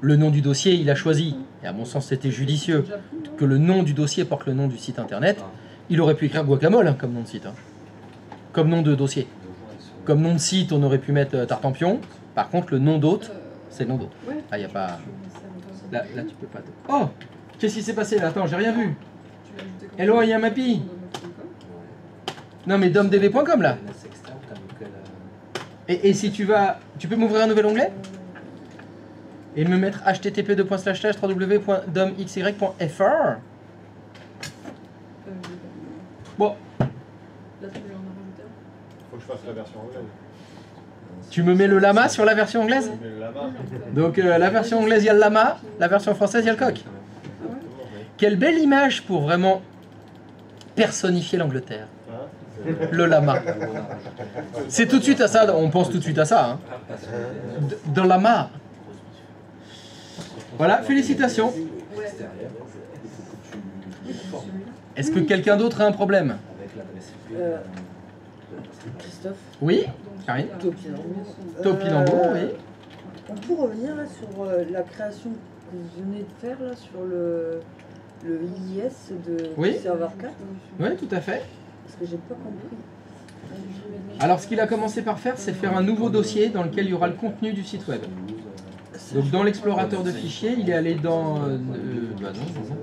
Le nom du dossier, il a choisi, et à mon sens c'était judicieux, que le nom du dossier porte le nom du site internet. Il aurait pu écrire guacamole hein, comme nom de site. Hein. Comme nom de dossier. Comme nom de site, on aurait pu mettre Tartampion. Par contre, le nom d'hôte, c'est le nom d'hôte. Ah, il n'y a pas... Là, tu peux pas... Oh! Qu'est-ce qui s'est passé là? Attends, j'ai rien vu. Hello, il y a un Mappy. Non, mais domdv.com là. Et si tu vas... Tu peux m'ouvrir un nouvel onglet? Et me mettre http://www.domxy.fr. Bon, Là, tu veux en rajouter un? Faut que je fasse la version anglaise. tu me mets le lama sur la version anglaise? Mais là-bas. Donc la version anglaise, il y a le lama, la version française, il y a le coq. Quelle belle image pour vraiment personnifier l'Angleterre. Hein, Le lama. C'est tout de suite à ça, on pense tout de suite à ça. Hein. De lama. Voilà, félicitations. Est-ce que quelqu'un d'autre a un problème? Christophe, Oui, Karine? Topinambour. Topinambour, oui. On peut revenir là sur la création que vous venez de faire là sur le IIS Oui. du serveur 4. Oui, tout à fait. Parce que j'ai pas compris. Alors, ce qu'il a commencé par faire, c'est faire un nouveau dossier dans lequel il y aura le contenu du site web. Donc, dans l'explorateur de fichiers, il est allé dans...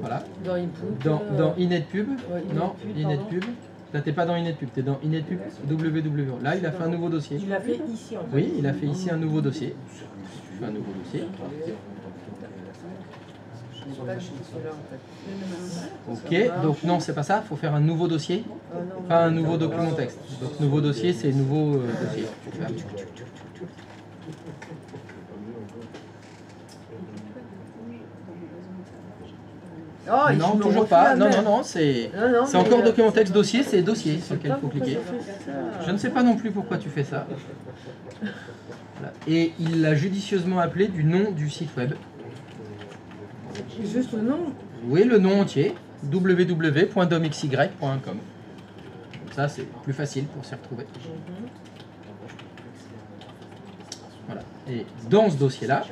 voilà. Dans input. Dans inetpub. ouais, Non, Inetpub, inetpub. Là, t'es pas dans inetpub, t'es dans inetpub www. Là, il a fait un nouveau dossier. Il l'a fait ici en fait. Oui, il a fait ici un nouveau dossier. Je fais un nouveau dossier. J'ai pas vu celui-là en fait. Ok, donc non, c'est pas ça, il faut faire un nouveau dossier. Ah, non, Pas un nouveau document texte. Donc, nouveau dossier, c'est nouveau dossier. Oh, Non, je me toujours refais pas. la Non, même. non, c'est Non, c'est mais, encore document texte dossier, c'est dossier sur lequel pas il faut pourquoi cliquer. ça fait ça. Je ne sais pas non plus pourquoi tu fais ça. Voilà. Et il l'a judicieusement appelé du nom du site web. Juste le nom. Oui, le nom entier, www.domxy.com. Comme ça, c'est plus facile pour s'y retrouver. Voilà. Et dans ce dossier-là,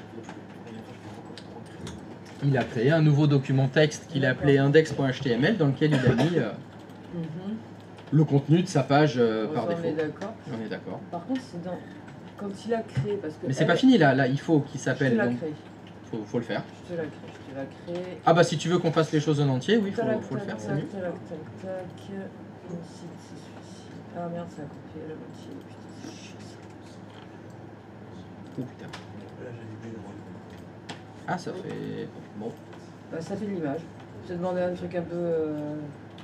il a créé un nouveau document texte qu'il a appelé index.html dans lequel il a mis Mhm. le contenu de sa page Ça, par on est défaut. d'accord. On est d'accord. Par contre, c'est dans... quand il a créé, parce que... Mais c'est pas fini là, là il faut qu'il Je te s'appelle, la donc crée. faut le faire. Je te la crée, je te la crée. Ah bah si tu veux qu'on fasse les choses en entier, oui, Tac, faut le tac, faire, c'est tac, mieux. tac, tac, tac. Mon site, c'est celui-ci. Ah merde, ça a coupé la moitié. Putain, c'est chiant ça. Oh putain. Là, j'ai du bruit. Ah ça fait... Bon. Bah, ça fait de l'image. Je t'ai demandé un truc un peu...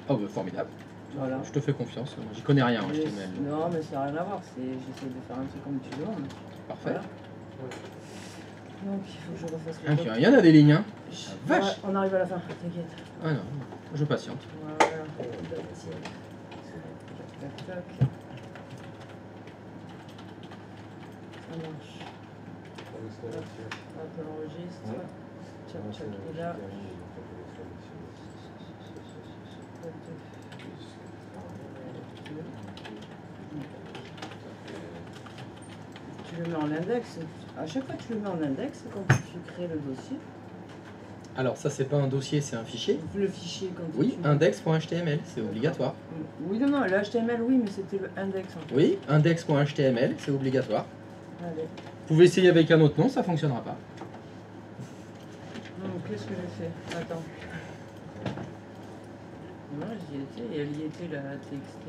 Oh bah formidable. Voilà. Je te fais confiance, moi, j'y connais rien en Mais- HTML. Non, mais ça n'a rien à voir. J'essaie de faire un truc comme tu demandes. Parfait. Voilà. Donc, il faut que je refasse Ah, le puis il y en a des lignes, hein. Ouais, Vache. on arrive à la fin, t'inquiète. Ah non, je patiente. Voilà. Tac, tac, tac. Ça marche. Hop, on enregistre. Tchac, tchac, il est là. Tu le mets en index. À chaque fois que tu le mets en index, quand tu crées le dossier, Alors ça c'est pas un dossier, c'est un fichier. le fichier quand Oui, tu... index.html, c'est obligatoire. Oui, non, non, le HTML, oui, mais c'était le index en fait. Oui, index.html, c'est obligatoire. Allez. Vous pouvez essayer avec un autre nom, ça fonctionnera pas. Donc, qu'est-ce que j'ai fait? Attends. Non, j'y étais, et elle y était, la TXT.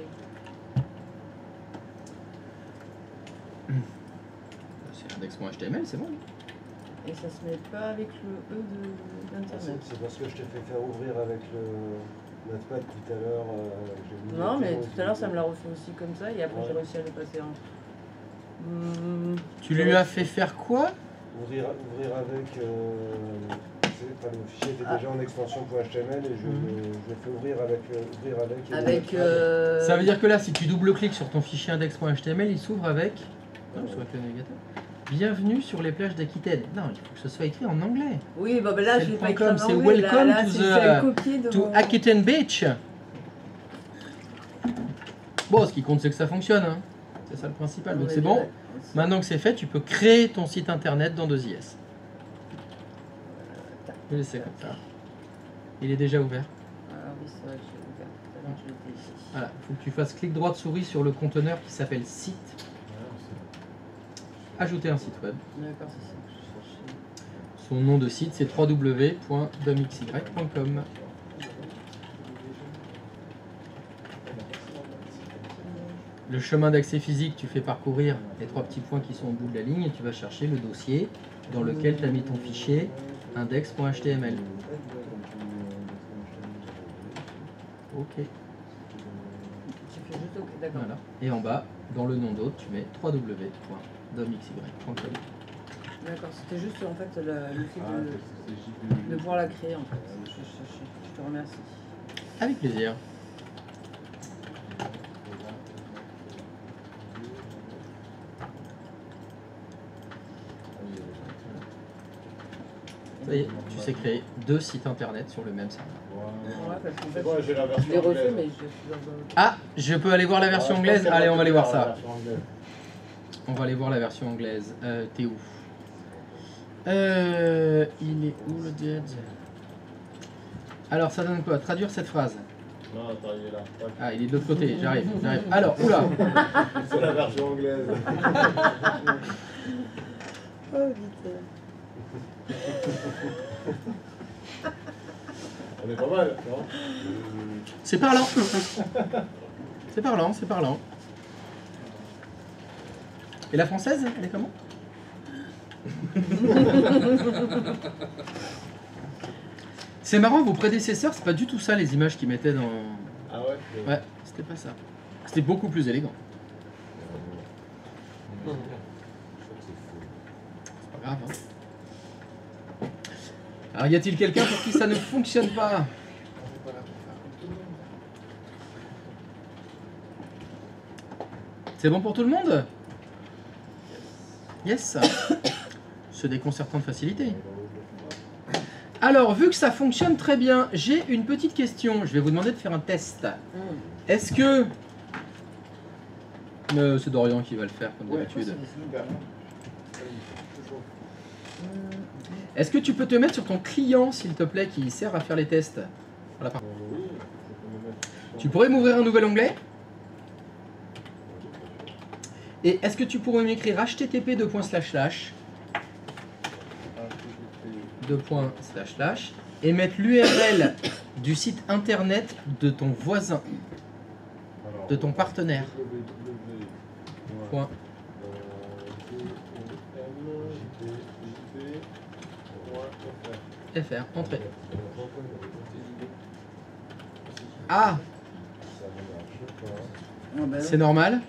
C'est index.html, c'est bon. Et ça se met pas avec le E d'internet. C'est parce que je t'ai fait faire ouvrir avec le Notepad tout à l'heure. j'ai mis Non, mais directement tout à l'heure, ça me l'a refait aussi comme ça, et après, Ouais. j'ai réussi à le passer en. Tu lui as fait faire quoi? Ouvrir avec. Enfin, le fichier était déjà en extension .html et je l'ai fait ouvrir avec. Avec. Ça veut dire que là, si tu double-cliques sur ton fichier index.html, il s'ouvre avec... Non, sur le navigateur. Bienvenue sur les plages d'Aquitaine. Non, il faut que ce soit écrit en anglais. Oui, bah, là, C'est je le l'ai pas point écrit com, en c'est anglais. welcome là, to c'est the- fait un copier de To mon- Aquitaine Beach. Bon, ce qui compte, c'est que ça fonctionne. Hein. C'est ça le principal. Donc Ouais, c'est bon. ouais. Maintenant que c'est fait, tu peux créer ton site internet dans 2IS. Je vais laisser comme ça. Il est déjà ouvert. Ah oui, c'est vrai que j'ai ouvert tout à l'heure, je l'étais ici. Voilà, il faut que tu fasses clic droit de souris sur le conteneur qui s'appelle site. Ajouter un site web. D'accord, c'est ça que je cherchais. Son nom de site, c'est www.domxy.com. Le chemin d'accès physique, tu fais parcourir les 3 petits points qui sont au bout de la ligne et tu vas chercher le dossier dans lequel tu as mis ton fichier index.html. Ok. Tu fais juste OK, d'accord. Voilà. Et en bas, dans le nom d'hôte, tu mets www.domxy.com. D'accord, c'était juste en fait le fait de pouvoir la créer en fait. Je te remercie. Avec plaisir. Ça y est, tu sais créer 2 sites internet sur le même serveur. Ouais, parce qu'en C'est fait, bon, j'ai la je version l'ai refait, anglaise. mais je suis dans un... Ah, je peux aller voir la version Ah, je anglaise? pense qu'elle Allez, va on va aller voir faire la ça. version anglaise. On va aller voir la version anglaise. T'es où? Il est où le dead? Alors, ça donne quoi? Traduire cette phrase. Non, attends, il est là. Tac. Ah, il est de l'autre côté, j'arrive. Alors, oula! C'est la version anglaise. Oh, vite. On est pas mal, non? C'est parlant! C'est parlant, c'est parlant. Et la française, elle est comment? C'est marrant, vos prédécesseurs, c'est pas du tout ça les images qu'ils mettaient dans... Ah ouais? Ouais, c'était pas ça. C'était beaucoup plus élégant. C'est pas grave, hein. Alors, y a-t-il quelqu'un pour qui ça ne fonctionne pas? C'est bon pour tout le monde? Yes. Ce déconcertant de facilité. Alors, vu que ça fonctionne très bien, j'ai une petite question. Je vais vous demander de faire un test. Est-ce que... c'est Dorian qui va le faire, comme d'habitude. Est-ce que tu peux te mettre sur ton client, s'il te plaît, qui sert à faire les tests? Voilà. Oui, je peux me mettre. Tu pourrais m'ouvrir un nouvel onglet? Et est-ce que tu pourrais m'écrire http:// et mettre l'URL du site internet de ton voisin, Alors, de ton partenaire. Point. FR, entrée. Ah, c'est normal.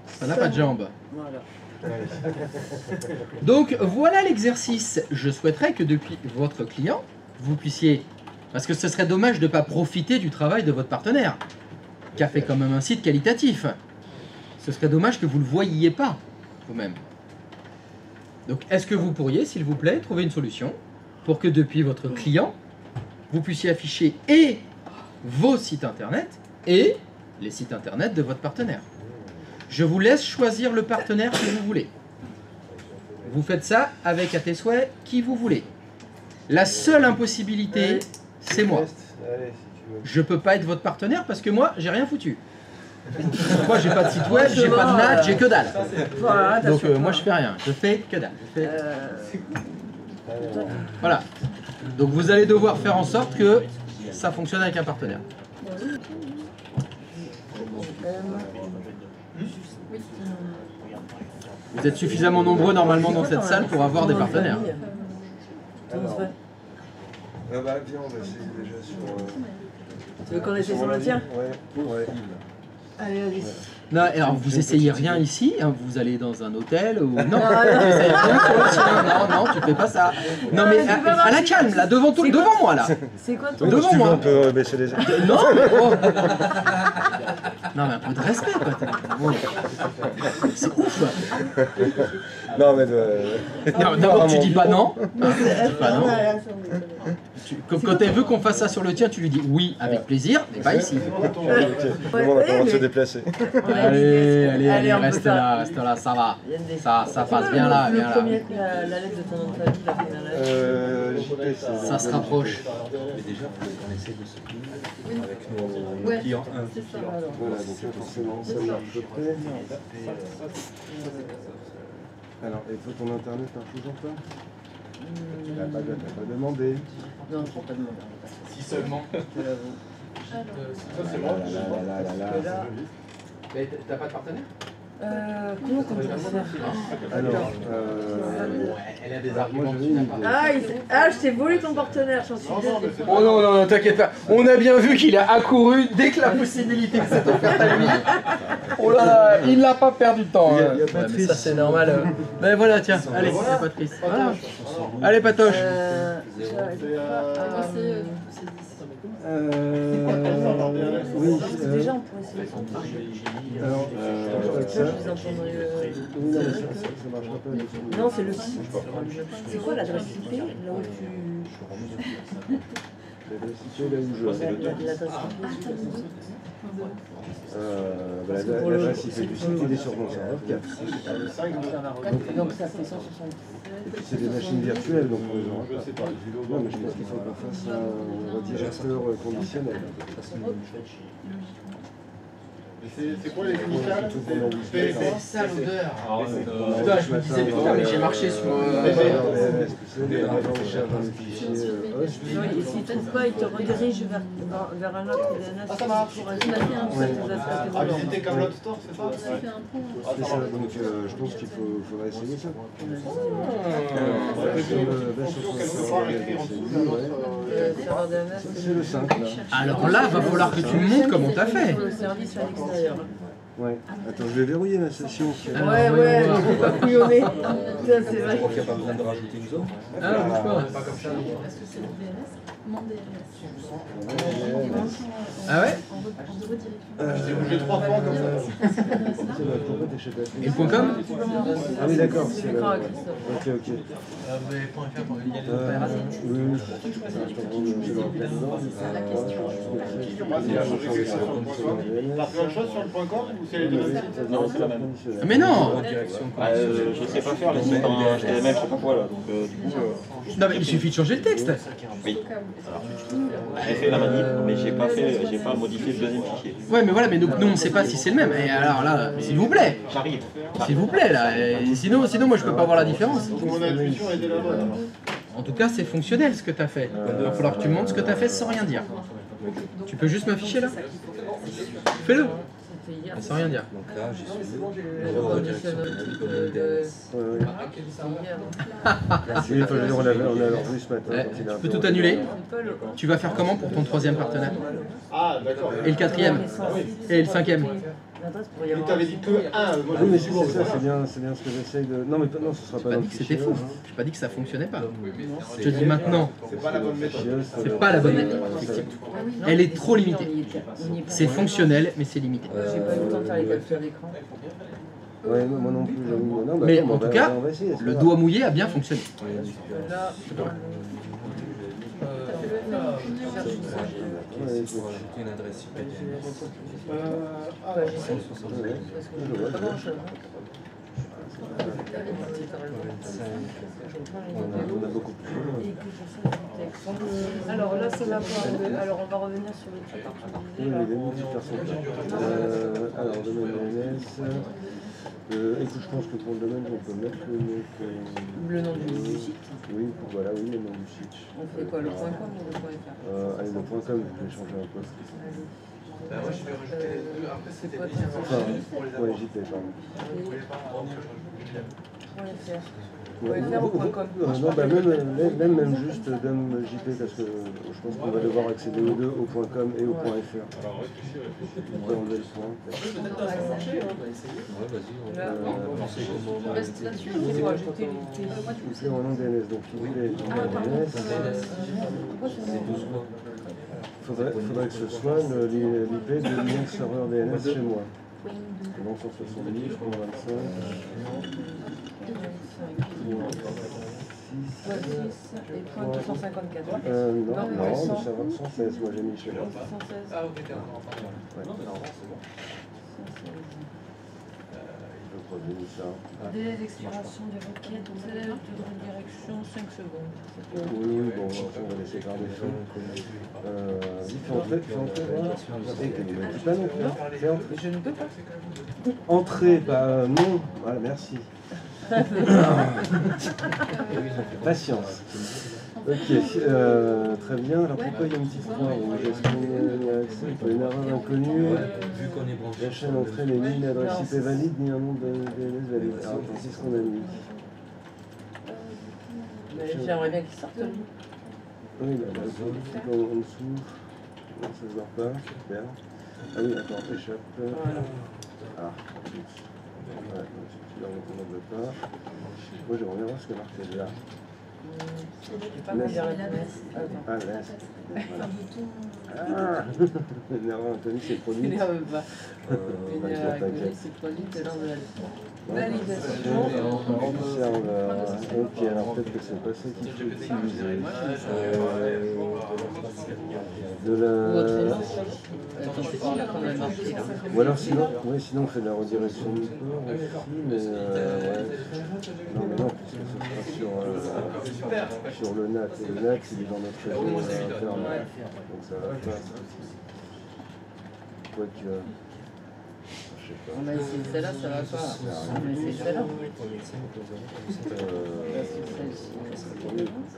Ça n'a pas de jambes. Voilà. Donc voilà l'exercice. Je souhaiterais que depuis votre client, vous puissiez... Parce que ce serait dommage de ne pas profiter du travail de votre partenaire, qui a fait quand même un site qualitatif. Ce serait dommage que vous ne le voyiez pas vous-même. Donc est-ce que vous pourriez, s'il vous plaît, trouver une solution pour que depuis votre client, vous puissiez afficher et vos sites internet et les sites internet de votre partenaire. Je vous laisse choisir le partenaire que vous voulez. Vous faites ça avec à tes souhaits qui vous voulez. La seule impossibilité, c'est moi. Allez, si tu veux. Je peux pas être votre partenaire parce que moi, j'ai rien foutu. Moi, j'ai pas de site web, j'ai pas de NAT, j'ai que dalle. Voilà, Donc moi, je fais rien. Je fais que dalle. Je fais- Voilà. Donc vous allez devoir faire en sorte que ça fonctionne avec un partenaire. Vous êtes suffisamment nombreux normalement dans cette salle pour avoir des partenaires. Alors, ah bah viens, on va essayer déjà sur... Tu veux qu'on essaie sur mon le avis. tien? Ouais. Allez, vas-y. Non, alors vous essayez rien ici, hein, vous allez dans un hôtel ou... Non, non. vous essayez rien sur le tien. Non, tu fais pas ça. Non mais à la calme, là, devant moi là. C'est quoi ton... Oui, Devant si tu veux, moi. on peut baisser les... Non, mais oh. Non mais un peu de respect quoi. Bon. C'est ouf. Non, mais... Non, d'abord tu dis pas non. Pas non. Ah, Quand elle veut qu'on fasse ça sur le tien, tu lui dis oui avec plaisir, mais pas ici. Ok, on va commencer à se déplacer. Allez, on peut reste faire- là, ça va. Yann, Ça passe bien là, Le bien là. premier, la lettre de ton nom de famille, la première lettre. JP, c'est... Ça se rapproche. Mais déjà, on essaie de se plier avec nos Ouais, clients. c'est ça. Voilà, donc là, forcément, ça marche à peu près. Alors, et toi, ton internet marche toujours pas? T'as pas demandé. Non, je ne pas demander. Si seulement. Je l'avoue. Ça, c'est moi. Parce que là, Mais t'as pas de partenaire? comment on peut faire? Alors, Elle a des moi arguments. j'avais une idée. Ah, je t'ai volé ton partenaire, j'en suis désolée. Oh non, t'inquiète pas. On a bien vu qu'il a accouru dès que la possibilité s'est offerte à lui. Oh là là, il n'a pas perdu de temps. Il y a Ouais, Patrice. mais ça c'est normal. Ben voilà, tiens, allez, c'est Patrice. Voilà. Allez, Patoche. Oui, Déjà, on pourrait essayer ça. alors, Ça, je vous entendrai. oui, non, mais ça marchera pas. Non, c'est le site. C'est quoi l'adresse IP là où tu. L'adresse IP, là où je... L'adresse L'adresse IP du site, il est sur mon serveur 4. IP. Donc ça fait 160. Et puis c'est des machines virtuelles, donc on les aura pas. Non, mais je pense qu'il faut qu'on fasse un ventilateur conditionnel. C'est quoi les initiales? C'est ça l'odeur. Putain, je me disais, putain, mais j'ai marché sur. Non, et s'il ne trouve pas, il te redirige vers un autre DNS pour À visiter Camelot Store, c'est ça? C'est ça, donc je pense qu'il faudrait essayer ça. serveur DNS. C'est le 5 là. Alors là, va falloir que tu me montres comment t'as fait. Le service à l'extérieur. Ouais. Attends, je vais verrouiller ma session. Alors, Ouais, ouais, je vais pas couillonner. Putain, c'est vrai. Je crois qu'il n'y a pas besoin de rajouter une zone. Ah, bouge pas. Est-ce que c'est le DNS? Mon DNS. Ah ouais? En redirection. J'ai bougé 3 fois comme ça. Pourquoi t'échappes à Et le point .com? Ah oui, d'accord. C'est c'est l'écran à la- Christophe. Ok, ok. .fr pour y aller. Oui, oui. Je vais rappeler dedans. C'est la question. Moi, c'est la chose que sur le point .com. T'as plein de choses sur le point .com ou copier les deux mêmes sites. Non, c'est la même. Mais non. Je sais pas faire les sites en HTML, je sais pas quoi là. Donc du coup, Non, mais il suffit de changer le texte. oui. J'ai fait la manip, mais j'ai pas modifié le deuxième fichier. Ouais, mais voilà, mais nous on sait pas si c'est le même. Et alors là, s'il vous plaît. J'arrive. S'il vous plaît, là. Et sinon, moi, je peux pas voir la différence. Mon intuition était la bonne. alors. En tout cas, c'est fonctionnel ce que tu as fait. Il va falloir que tu montres ce que tu as fait sans rien dire. Tu peux juste m'afficher là? Fais-le. Sans rien dire. Donc là, j'y suis. Le Redirection Oui, enfin, je veux dire, on l'avait revu ce matin. Ouais, quand il a tu peux tout annuler. C'est pas le. Tu vas faire comment pour ton troisième partenaire? Ah, d'accord. Et le quatrième? Et le cinquième? L'adresse pour y Mais avoir. t'avais dit que un. Moi, Oui, mais c'est ça, c'est bien ce que j'essaye de. Non, mais non, ce sera J'ai pas pas dans dit le que c'était fichier. faux. J'ai pas dit que ça fonctionnait pas. Je te dis maintenant, C'est pas la bonne méthode. c'est pas la bonne méthode. effectivement. Elle est trop limitée. C'est fonctionnel, mais c'est limité. J'ai pas eu le temps de faire les captures d'écran. Ouais, moi non plus, j'avoue. Non, bah, Mais attends, en on va- tout cas, on va essayer, c'est le pas doigt mouillé a bien fonctionné. Là, Ouais, Pour ajouter une adresse IP DNS. bah, j'ai ça. ouais. Parce que je vois pas grand chose. On a beaucoup plus. Et que je fasse du texte. Alors là, ça va pas. Alors on va revenir sur le truc que tu Oui, disais. les multi-personnes. Alors, domaine DNS. Écoute, je pense que pour le domaine, on peut mettre le nom que... Le nom du site. Oui, voilà, oui, le nom du site. On fait quoi, le .com ou le .fr? Allez, le .com, je vais changer un peu. Bah, moi, je vais rajouter les deux. Après, C'est c'était quoi bien ton Enfin, aussi pour les ouais, avoir. JP, pardon. Vous voulez pas en rendre, je .fr. Ouais, .fr ou .com? non, bah même juste DOM JP, parce que je pense qu'on va devoir accéder aux deux, au .com et au .fr. Alors, réfléchis. On va enlever le point. peut-être ça va marcher, on va essayer. Ouais, vas-y, on Là, on sait comment On reste là-dessus. il faut ajouter les Il fait en nom DNS, donc il voulait DNS. c'est 12 mois. Faudrait que ce soit l'IP de mon serveur DNS chez moi. Donc 170, 125. et point 254. Non, le serveur 116, moi j'ai mis chez moi. 116. Ah, ok, t'es encore en train de Je crois que j'ai mis ça. Délai d'expiration des requêtes, délai de redirection 5 secondes. Oui, bon, on va laisser par défaut. Fais entrer, voilà. Et tu dis pas non plus, hein. Fais entrer. Je ne peux pas. Entrée, bah non. Voilà, merci. Patience. Ok, très bien. Alors pourquoi il y a un petit point où gestion pour une erreur inconnue? Vu qu'on est branché La chaîne entrée n'est ni une adresse IP valide ni un nom de DNS valide. Alors attends, c'est ce qu'on a mis. J'aimerais bien qu'il sorte. Lui. Oui, là, en dessous. Non, ça se voit pas. Super. Ah oui, attends, échappe. Voilà. Ah, zut. Ouais, celui-là, on n'en veut pas. Moi, j'aimerais bien voir ce que marqué là. J'ai pas mal d'adresse. Ah, là, voilà. Ah une erreur inconnue s'est produite. Il n'arrive pas. Bah, Une je erreur vois pas inconnue quelle. s'est produite lors de la Validation validation. du serveur. Ok, alors peut-être que c'est pas ça qu'il faut utiliser. De la... Attends, c'est celui-là qu'on a marqué là. Ou alors sinon, oui, sinon on fait de la redirection du port aussi, mais ouais. Non mais non, puisque ce sera sur le NAT, et le NAT il est dans notre réseau interne, donc ça va pas. Quoique, je sais pas. On a essayé celle-là, ça va pas. On a essayé celle-là. Oui,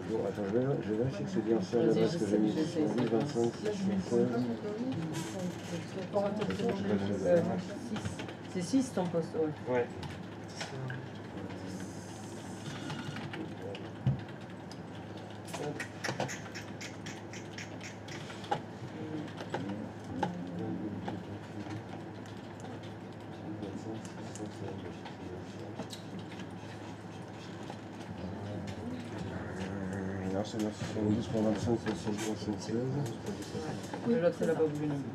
toujours. Attends, je vais vérifier que c'est bien ça l'adresse que j'ai mise. 25, 16. C'est 6 ton poste, ouais. Ouais. Alors c'est 972 pour 25, c'est 76. L'autre, elle a pas voulu non plus.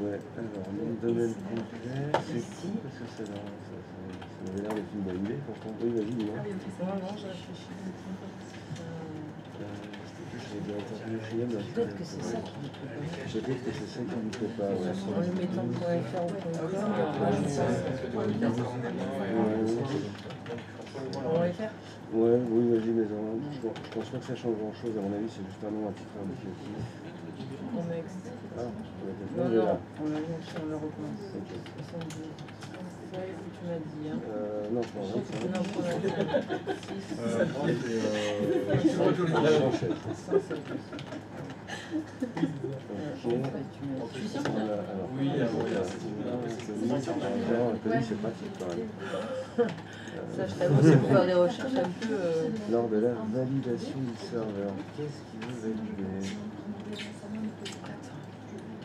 Ouais, alors, nom de domaine complet, c'est qui? Parce que ça avait l'air d'être une bonne idée, pourtant. Oui, vas-y, dis-moi. Non, non, je réfléchis. C'était plus le directeur PHM. Peut-être que c'est ça qui ne peut pas. Peut-être que c'est ça qui ne peut pas, ouais. En le mettant .fr ou .com, on va le faire. Ouais, oui, vas-y, mais je pense pas que ça change grand-chose. À mon avis, c'est juste un nom à titre indicatif. On met extrait. Ah, Non, on est là. on l'a mis, on le recommence. Ok. 70. Ça, tu m'as dit, hein. Non, je pense que Non, pour la 6. C'est pratique quand même. Ça, je t'avoue, c'est pour faire des recherches un peu. Lors de la validation du serveur, qu'est-ce qu'il veut valider?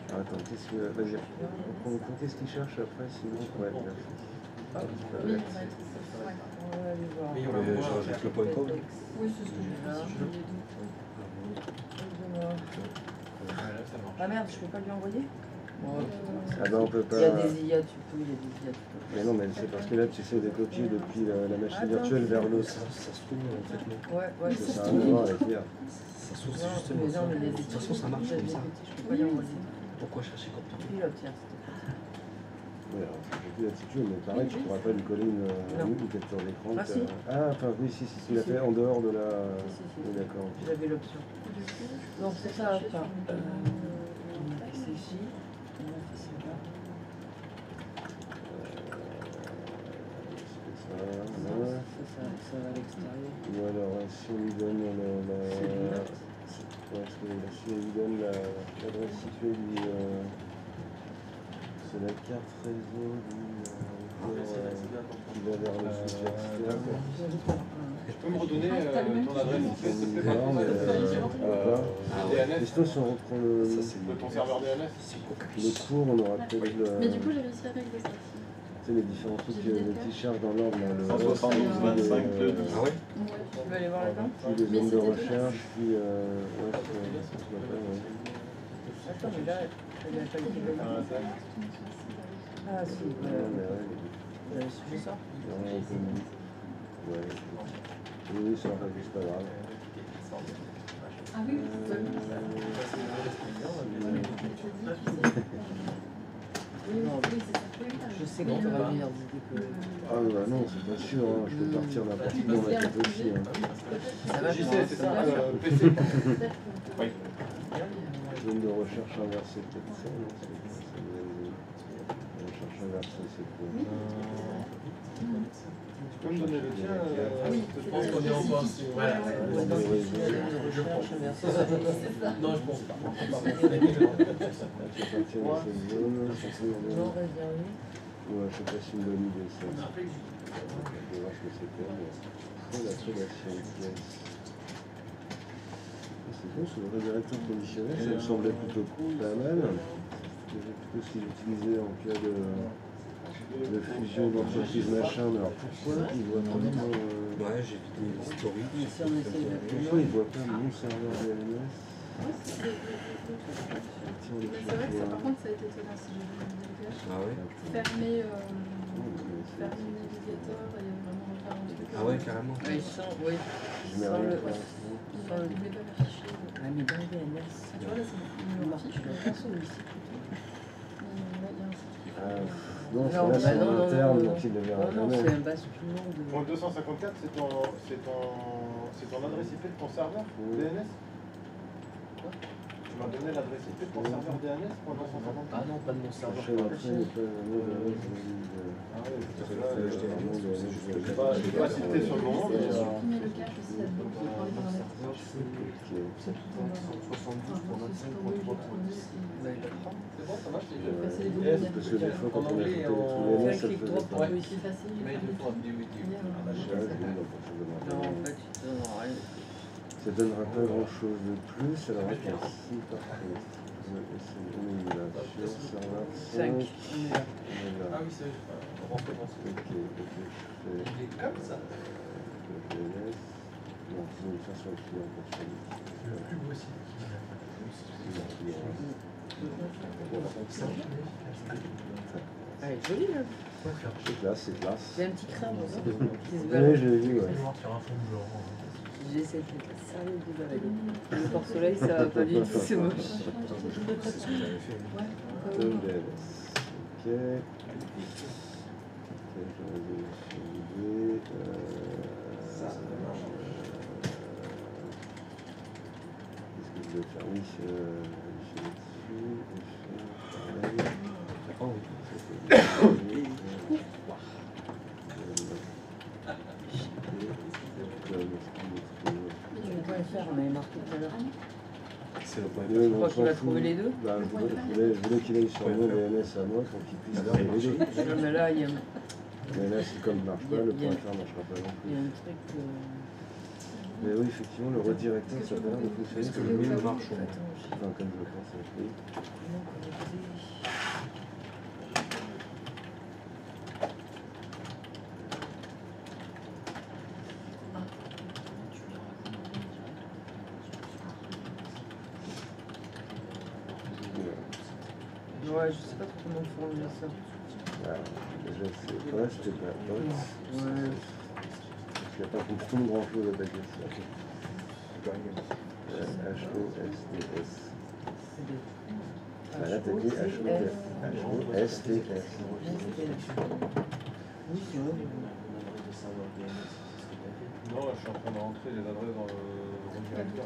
Attends, qu'est-ce que. Vas-y, qu'est-ce qu'il cherche après, sinon pour être là. On va aller voir. Et je rajoute le point .com. Oui, c'est ce que j'ai fait. Ah merde, je peux pas lui envoyer? Ah bah on peut pas. Il y a des IA, tu peux, il y a des IA, tu peux. Mais non, mais c'est parce que là tu essaies de copier depuis la machine virtuelle vers l'autre. Ça se trouve en fait, non. Ouais, Ça sert à rien de voir avec l'IA. Ça se trouve, c'est Non, justement mais ça. non, mais De toute façon, ça marche comme ça. Je peux pas lui envoyer. Pourquoi chercher compliqué? Pilote, tiens, c'était Oui, alors j'ai plus l'attitude, mais pareil, tu pourras pas lui coller une capture d'écran. Ah, si. Ah, enfin oui, si, tu l'as fait en dehors de la. Si. Oui, d'accord. ok. J'avais l'option. Donc c'est ça, enfin. On a fait ceci. On a fait celle-là. Ça va à l'extérieur. Ou alors, si on lui donne si on lui donne l'adresse située, c'est la carte réseau qui va vers le switch externe. Tu peux me redonner ton adresse s'il te plaît? Non, mais DNS. mais sinon, si on reprend De ton serveur DNS? le cours, on aura peut-être Mais du coup, j'ai réussi à régler ça. tu sais, les différents trucs, les petits charges dans l'ordre, là, le 172, 25, le 10. Ah ouais? Tu veux aller voir là-dedans? puis les zones de recherche, puis ouais, c'est ce qu'on appelle, ouais. Attends, mais là, il a pas dit le nom. Ah si, Ouais, mais ouais, vous avez suivi ça? non, on peut- ouais. Oui, ça en fait, c'est pas grave. Ah oui, Je sais qu'on va venir que... Ah bah non, c'est pas sûr, hein. Je peux partir n'importe où dans la tête aussi. Hein. Ça va, JC, c'est ça, PC. Oui. Zone de recherche inversée, peut-être ça, non? C'est ça, la recherche inversée, c'est quoi? Tu peux me donner le tien? Oui, je pense qu'on est en poste. Voilà. Je pense que Non, je pense pas. Tu vas partir dans cette zone, non réservé. ouais, je sais pas si c'est une bonne idée ça. Je vais voir ce que c'était, mais la prédation de pièces. C'est bon, ce redirecteur conditionnel, ça me semblait plutôt pas mal. C'est plutôt ce qu'ils utilisaient en cas de fusion d'entreprise machin, mais alors pourquoi ils voient pas Ouais, j'ai vidé l'historique. Si on essaye de... pourquoi ils voient pas mon serveur DNS? Tiens, les c'est vrai que ça, fichiers, par contre, ça a été étonnant si j'ai vu le navigateur. Ah ouais? Fermer le navigateur et vraiment faire un truc. Ah ouais, carrément. Oui, sans, oui. je mets Sans rien le... pour l'instant. Il a doublé pas le fichier. Ah mais dans le DNS. Tu vois, là, c'est Le le marque fichier. de perso ici. Mais là, il y a un site qui Ah, fait. non, Non, là c'est non, en non, interne, non, donc il le verra Non, jamais. c'est un basculement de... Point 254, c'est ton adresse IP de ton serveur DNS? Tu m'as donné l'adresse IP de ton serveur DNS, point 254? Ah non, pas de mon serveur. Prochaine après n'est pas le mot d'adresse valide. Ah oui, parce que là, Vraiment, je l'ai pas cité sur le moment, mais... J'ai supprimé le cache aussi là-dedans pour parler dans la lettre. C'est bon, ça marche? C'est les Yes. Parce que des fois, quand on a ajouté les en trucs DNS, ça le clic faisait drop, pas. Oui, c'est facile. J'ai Mais il fait le faut appeler oui. hier, Ah, je sais, je vais dans le prochain Non, demande. en fait, il te donne rien. Ça donnera pas grand chose de plus, alors attends, si par contre, on est là, sur serveur 5, 5. on est là. Ah oui, c'est vrai. On rentre dans ce Ok, je fais Il est comme ça. le DNS. Non, c'est une façon de client pour celui Le plus beau site. Elle est jolie là. C'est classe, c'est classe. C'est un petit crabe, ça. Qui se Oui, balade. j'ai vu, ouais. Noir sur un fond blanc. J'essaie d'être sérieux du baril. Le port-soleil, ça va pas du tout, c'est moche. C'est ce que j'avais fait. Tom DNS. Ok. J'aurais dû soulever. Qu'est-ce que je vais faire? Oui, je vais dessus. On avait marqué tout à l'heure. C'est le point Je Je crois qu'il va trouver les deux. Bah, je voulais qu'il aille sur mon DNS à moi pour qu'il puisse trouver les deux. Mais là, il y a, Mais là, si comme marche pas, le point faire marchera pas non il y plus. a un truc. Mais oui, effectivement, le redirecteur, ça a pas l'air de fonctionner. Est-ce que le mille marche au moins? Enfin, comme je pense, oui. Ouais, je sais pas trop comment formuler ça. Alors, déjà, c'est post et pas bot. Ouais. Parce qu'il n'y a pas forcément grand chose à baquer ça. HOSTS. Ah, là, t'as dit HOSTS. Oui, c'est vrai. Non, là, je suis en train de rentrer les adresses dans le redirecteur.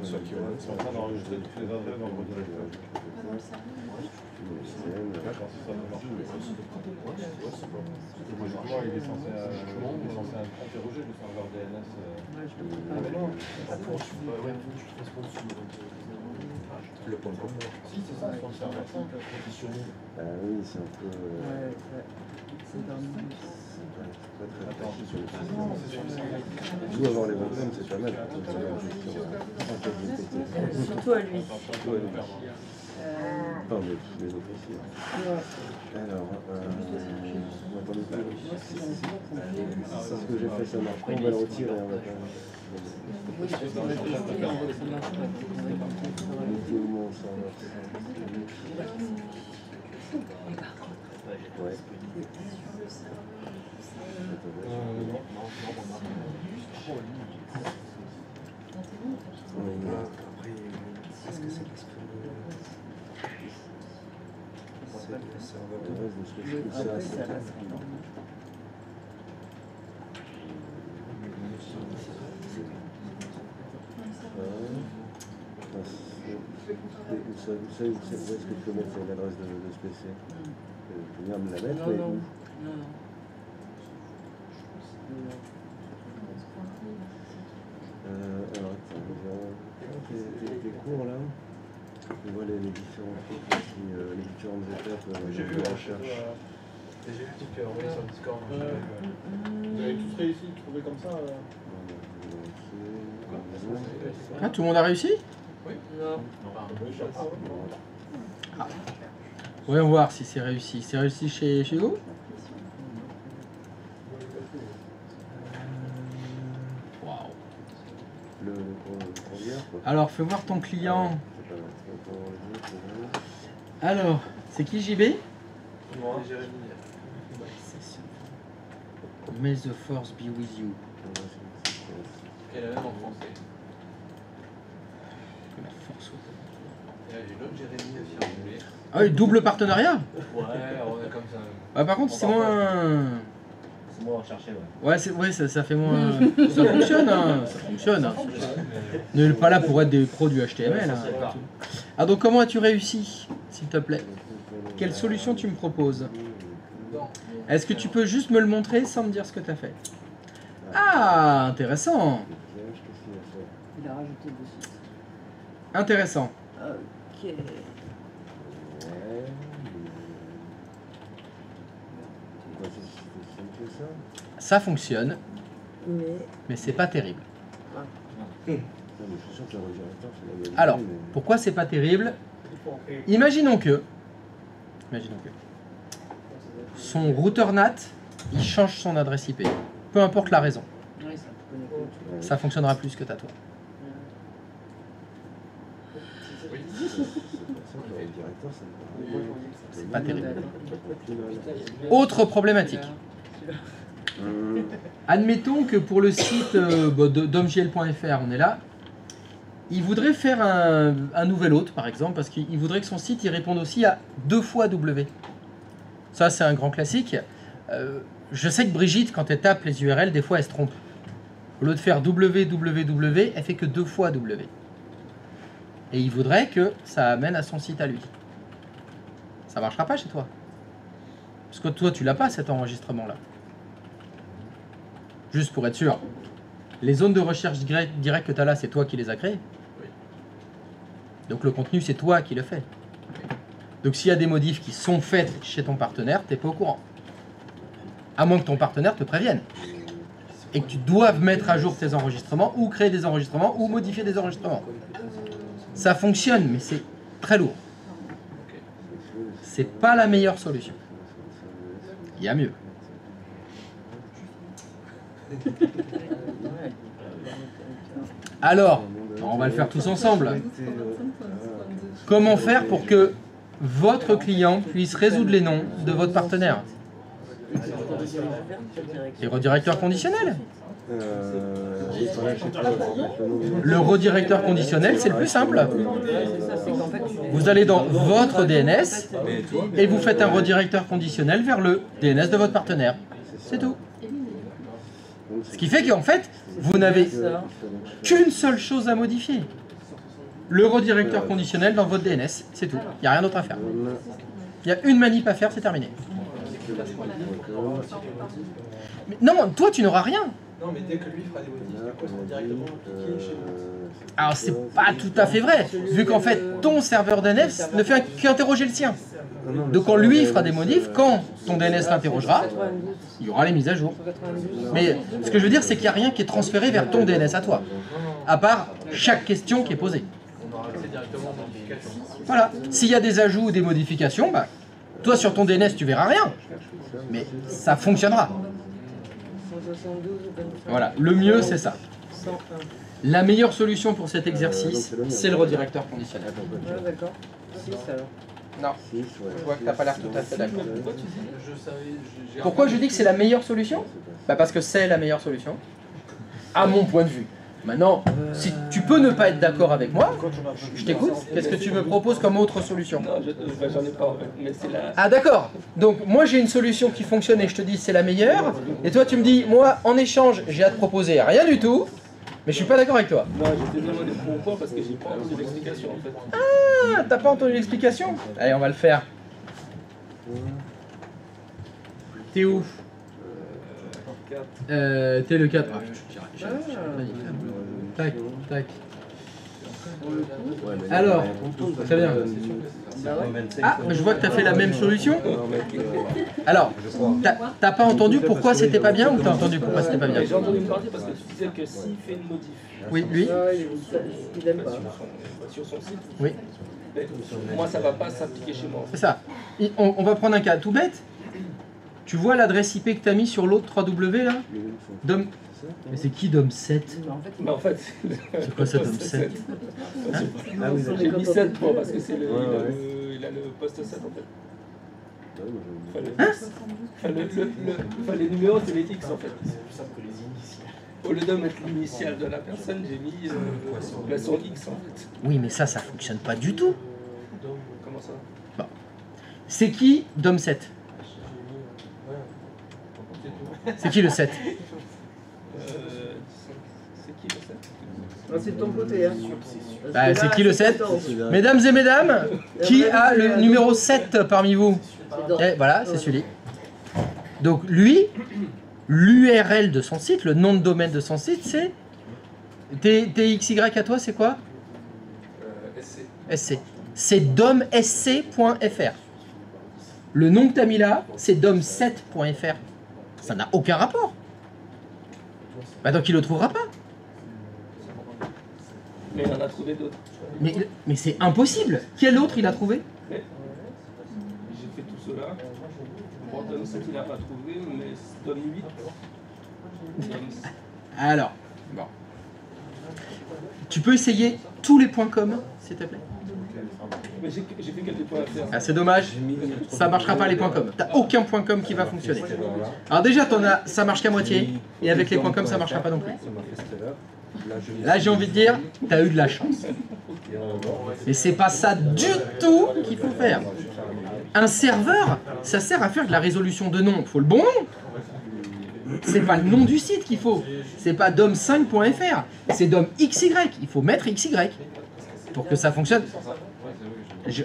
Soit qui aura Je suis en train d'enregistrer toutes les adresses dans le redirecteur. D'accord, si ça ne marche pas. Logiquement, il est censé interroger le serveur DNS. Ouais, je peux pas. Le point commun. Si, c'est ça, sur le serveur 5, positionné. Ah oui, c'est un peu. Ouais, ouais. C'est dans le bus. Pas très précis sur le site. Tout avoir les bonnes zones, c'est pas mal. Surtout à lui. Surtout à lui. Enfin, mais les autres aussi. Alors, attendez, c'est ce que j'ai fait, ça marche pas. On va le retirer, on va pas. Oui, parce qu'on va tester, ça marche pas. Effectivement, ça marche. Ouais. Après, est-ce que c'est parce que c'est le serveur Le reste de ce que je trouve, Après, c'est ça assez. reste. Vous savez où est-ce que je peux mettre l'adresse de ce PC? Je peux bien me la mettre, Non, mais non. où? Non, non. Alors, attends, tes cours là, on voit les différents trucs, ici, les différentes étapes J'ai vu de la recherche. Et j'ai vu que tu as envoyé sur le Discord. Vous avez tous réussi de trouver comme ça Ah, tout le monde a réussi? Non. Voyons voir si c'est réussi. C'est réussi chez vous? Waouh. Le conduire, quoi. Alors, fais voir ton client. C'est pas mal. Alors, c'est qui JB? Moi, Jérémy. May the force be with you. Et la même en français. La force. Et là, j'ai l'autre Jérémy affirmé. Ah oui, double partenariat? Ouais, on est comme ça. Ah, par contre, c'est moins. C'est moi à rechercher, ouais. Ouais, ça fait moins. Ça fonctionne, hein. Ça fonctionne. Hein. Ne pas là pour être des pros du HTML. Hein. Ah, donc comment as-tu réussi, s'il te plaît? Quelle solution tu me proposes? Est-ce que tu peux juste me le montrer sans me dire ce que tu as fait? Ah, intéressant. Il a rajouté dessus. Intéressant. Ok. Ça fonctionne, Mais mais c'est pas terrible. Je suis sûr que le redirecteur, c'est la bonne Alors, idée, mais- pourquoi c'est pas terrible? Imaginons que son routeur NAT, il change son adresse IP. Peu importe la raison. oui, ça peut connecter. Ça fonctionnera plus que ta toi. C'est pas terrible. Autre problématique. Admettons que pour le site domjl.fr, on est là, il voudrait faire un nouvel hôte, par exemple, parce qu'il voudrait que son site il réponde aussi à 2 fois W. Ça, c'est un grand classique. Je sais que Brigitte, quand elle tape les URL, des fois, elle se trompe. Au lieu de faire www, elle fait que 2 fois W. Et il voudrait que ça amène à son site à lui. Ça marchera pas chez toi. Parce que toi, tu l'as pas, cet enregistrement-là. Juste pour être sûr. Les zones de recherche directe que tu as là, c'est toi qui les as créées. Donc le contenu, c'est toi qui le fais. Donc s'il y a des modifs qui sont faites chez ton partenaire, tu n'es pas au courant. À moins que ton partenaire te prévienne. Et que tu doives mettre à jour tes enregistrements, ou créer des enregistrements, ou modifier des enregistrements. Ça fonctionne, mais c'est très lourd. C'est pas la meilleure solution. Il y a mieux. Alors, on va le faire tous ensemble. Comment faire pour que votre client puisse résoudre les noms de votre partenaire? Les redirecteurs conditionnels. Le redirecteur conditionnel, c'est le plus simple. Vous allez dans votre DNS et vous faites un redirecteur conditionnel vers le DNS de votre partenaire. C'est tout. Ce qui fait qu'en fait, vous n'avez qu'une seule chose à modifier. Le redirecteur conditionnel dans votre DNS. C'est tout. Il n'y a rien d'autre à faire. Il y a une manip à faire, c'est terminé. Mais non, toi, tu n'auras rien. Non, mais dès que lui fera des modifs, du coup, ils seront directement cliqués chez nous. Alors, c'est pas tout à fait vrai, vu qu'en fait, ton serveur DNS ne fait qu'interroger le sien. Donc, quand lui fera des modifs, quand ton DNS l'interrogera, il y aura les mises à jour. Mais ce que je veux dire, c'est qu'il n'y a rien qui est transféré vers ton DNS à toi, à part chaque question qui est posée. On aura accès directement aux modifications. Voilà. S'il y a des ajouts ou des modifications, bah, toi, sur ton DNS, tu verras rien. Mais ça fonctionnera. Voilà, le mieux c'est ça. La meilleure solution pour cet exercice, c'est le redirecteur conditionnel. D'accord. 6 alors. Non, je vois que tu n'as pas l'air tout à fait d'accord. Pourquoi tu dis Pourquoi je dis que c'est la meilleure solution? Bah parce que c'est la meilleure solution, à mon point de vue. Maintenant, si tu peux ne pas être d'accord avec moi, je t'écoute. Qu'est-ce que tu me proposes comme autre solution? Non, j'en ai pas en fait, mais c'est la... Ah d'accord. Donc moi j'ai une solution qui fonctionne et je te dis c'est la meilleure. Et toi tu me dis, moi en échange j'ai à te proposer rien du tout. Mais je suis pas d'accord avec toi. Non, j'étais demandé pourquoi, parce que j'ai pas entendu l'explication en fait. Ah, t'as pas entendu l'explication? Allez, on va le faire. T'es où? T'es le 4. Ah, tac, tac. Alors, très bien. Ah, je vois que tu as fait la même solution. Alors, t'as pas entendu pourquoi c'était pas bien ou t'as entendu pourquoi c'était pas bien? J'ai entendu une partie parce que tu disais que s'il fait une modif. Oui, lui. Il aime pas. Sur son site. Oui. Moi, ça va pas s'appliquer chez moi. C'est ça. On va prendre un cas tout bête. Tu vois l'adresse IP que tu as mis sur l'autre 3W là? Dom... Mais c'est qui Dom7? Mais en fait, c'est quoi ça Dom7? Hein? J'ai mis 7 pour parce que c'est le, il a le poste 7 en fait. Les numéros c'est les X en fait. C'est plus simple que les initiales. Au lieu de mettre l'initiale de la personne, j'ai mis son X en fait. Oui, mais ça fonctionne pas du tout. Comment ça? Bon. C'est qui Dom7? C'est qui le 7? C'est qui le 7? C'est de ton côté, hein. Bah, c'est qui le 7? Mesdames et mesdames, qui a le numéro 7 parmi vous? Et voilà, c'est celui. Donc lui, l'URL de son site, le nom de domaine de son site, c'est... TXY à toi, c'est quoi? SC. C'est domsc.fr. Le nom que tu as mis là, c'est dom7.fr. Ça n'a aucun rapport. Bah donc il le trouvera pas. Mais il en a trouvé d'autres. Mais c'est impossible. Quel autre il a trouvé? J'ai fait tout cela. Bon, Dom 7 il a pas trouvé, mais Dom 8. Alors, bon. Tu peux essayer tous les points communs, s'il te plaît? Mais j'ai fait quelques points à faire. Ah, c'est dommage, ça marchera pas les points com. T'as aucun point com qui va fonctionner. Alors déjà, ça marche qu'à moitié, et avec les points com, ça marchera pas non plus. Là, j'ai envie de dire, t'as eu de la chance. Mais c'est pas ça du tout qu'il faut faire. Un serveur, ça sert à faire de la résolution de nom. Il faut le bon nom. C'est pas le nom du site qu'il faut. C'est pas dom5.fr. C'est domxy. Il faut mettre xy pour que ça fonctionne.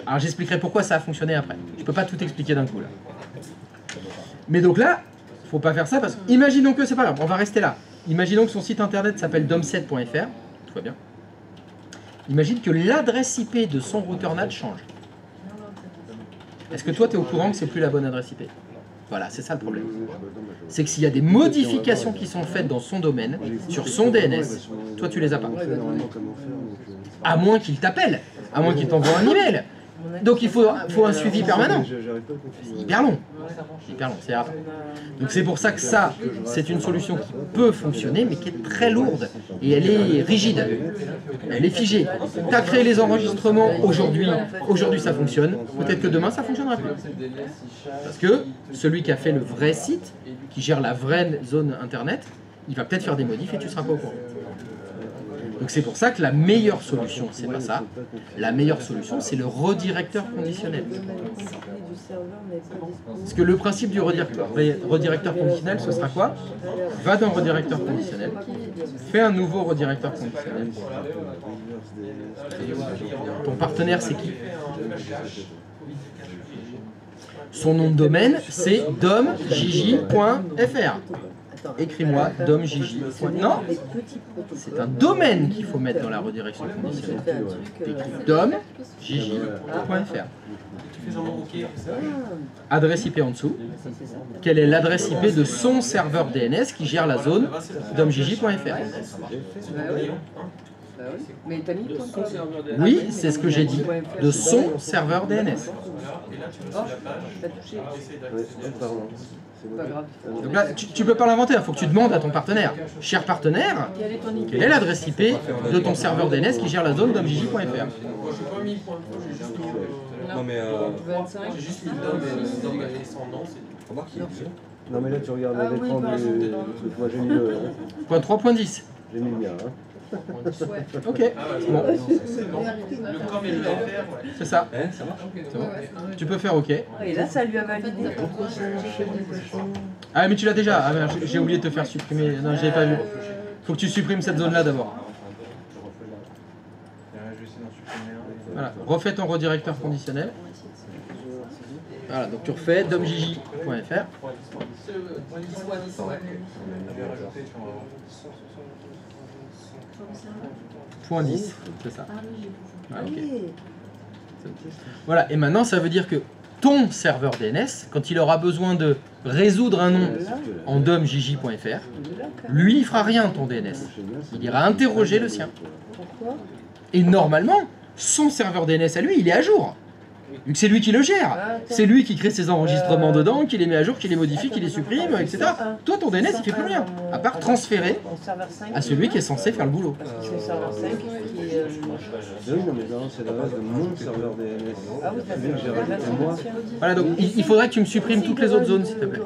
Alors j'expliquerai pourquoi ça a fonctionné après. Je peux pas tout expliquer d'un coup là. Mais donc là, faut pas faire ça parce que, imaginons que c'est pas grave, on va rester là. Imaginons que son site internet s'appelle dom7.fr, tout va bien. Imagine que l'adresse IP de son routeur NAT change. Est-ce que toi tu es au courant que c'est plus la bonne adresse IP? Voilà, c'est ça le problème. C'est que s'il y a des modifications qui sont faites dans son domaine, sur son DNS, toi tu les as pas. À moins qu'il t'appelle, à moins qu'il t'envoie un email. Donc il faut un suivi permanent. C'est hyper long. C'est rare. Donc c'est pour ça que ça, c'est une solution qui peut fonctionner, mais qui est très lourde. Et elle est rigide. Elle est figée. Tu as créé les enregistrements aujourd'hui ça fonctionne. Peut-être que demain ça ne fonctionnera plus. Parce que celui qui a fait le vrai site, qui gère la vraie zone internet, il va peut-être faire des modifs et tu ne seras pas au courant. Donc c'est pour ça que la meilleure solution, c'est pas ça. La meilleure solution, c'est le redirecteur conditionnel. Parce que le principe du redirecteur conditionnel, ce sera quoi? Va dans redirecteur conditionnel, fais un nouveau redirecteur conditionnel. Ton partenaire, c'est qui? Son nom de domaine, c'est domjj.fr. Écris-moi domjj. Non, c'est un domaine qu'il faut mettre dans la redirection conditionnelle. T'écris domjj.fr. Adresse IP en dessous. Quelle est l'adresse IP de son serveur DNS qui gère la zone domjj.fr? Mais t'as mis ton serveur DNS? Oui, c'est ce que j'ai dit. De son serveur DNS. Oh, t'as touché. Pas grave. Donc là, tu peux pas l'inventer, il faut que tu demandes à ton partenaire. Cher partenaire, quelle est l'adresse IP de ton serveur DNS qui gère la zone domjj.fr? Non mais 25. J'ai juste mis dom et sans nom, c'est Non mais là tu regardes l'écran du truc, moi j'ai mis le... Point 3.10. J'ai mis le mien. Ok, bon. le com et le faire, ouais. C'est ça. ça marche. C'est bon. Tu peux faire OK. Et là, ça lui a validé. Ah mais tu l'as déjà. Ah, merde, j'ai oublié de te faire supprimer. Non, je l'avais pas vu. Faut que tu supprimes cette zone-là d'abord. Voilà. Refais ton redirecteur conditionnel. Voilà, donc tu refais domjj.fr. Point 10, c'est ça. Ah, ok. Voilà, et maintenant ça veut dire que ton serveur DNS, quand il aura besoin de résoudre un nom en domjj.fr, lui il fera rien ton DNS. Il ira interroger le sien. Et normalement, son serveur DNS à lui, il est à jour. Vu que c'est lui qui le gère. C'est lui qui crée ses enregistrements dedans, qui les met à jour, qui les modifie, qui les supprime, etc. Toi, ton DNS, il fait plus rien. À part transférer à celui qui est censé faire le boulot. C'est le serveur 5 qui est... Oui, non mais non, c'est la base de mon serveur DNS. Ah oui, Celui que j'ai rajouté moi. Voilà, donc il faudrait que tu me supprimes toutes les autres zones, s'il te plaît.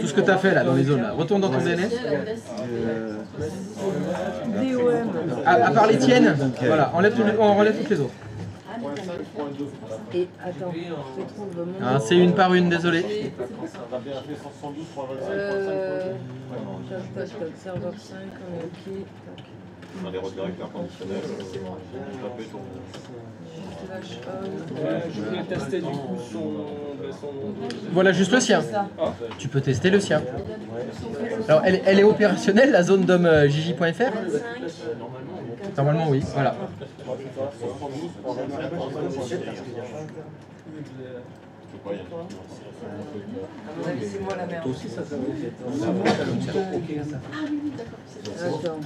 Tout ce que tu as fait là, dans les zones là. Retourne dans ton DNS. DOM. À part les tiennes, voilà, on relève toutes les autres. Et attends, je trouve mon... Ah, c'est une par une, désolé. On a bien fait 172.25.5. Serveur 5, on est OK. Dans les redirecteurs conditionnels, tapez ton... Je voulais tester du coup son... Voilà juste le sien. Tu peux tester le sien. Alors, elle est opérationnelle, la zone domjj.fr? Normalement, oui. Voilà. C'est moi la merde. Toi aussi ça t'a Attends.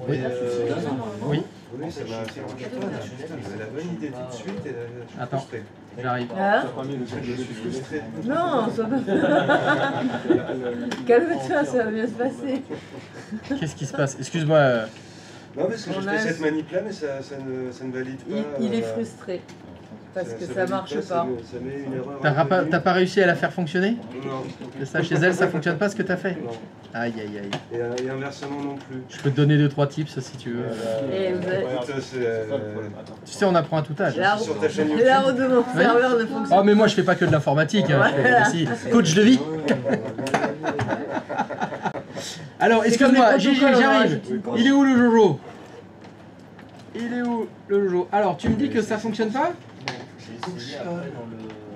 Oui. Oui, ça m'a fait marcher pas. J'avais la bonne idée tout de suite et là, je suis Attends, frustré. j'arrive. Hein? Je suis frustré. Non, ça va. Calme-toi, ça va bien se passer. Qu'est-ce qui se passe? Excuse-moi. Non, parce que je fais cette manip là, mais ça ne valide pas. Il est frustré. Parce que ça marche pas. Ça met une erreur. T'as pas réussi à la faire fonctionner? Non. C'est ça, chez elle, ça fonctionne pas ce que t'as fait? Non. Aïe aïe aïe. Et inversement non plus. Je peux te donner 2-3 tips si tu veux. Et vous avez... Ça, c'est, Tu sais, on apprend à tout âge. La sur ta chaîne la roue de mon serveur ne Oh, fonctionne mais moi je fais pas que de l'informatique, hein. Voilà. Je fais aussi coach de vie. Alors, excuse-moi, comme les Gigi, protocoles, j'arrive. on rajoute Il est où le Jojo? Il est où le Jojo? Alors, tu me dis que ça fonctionne pas?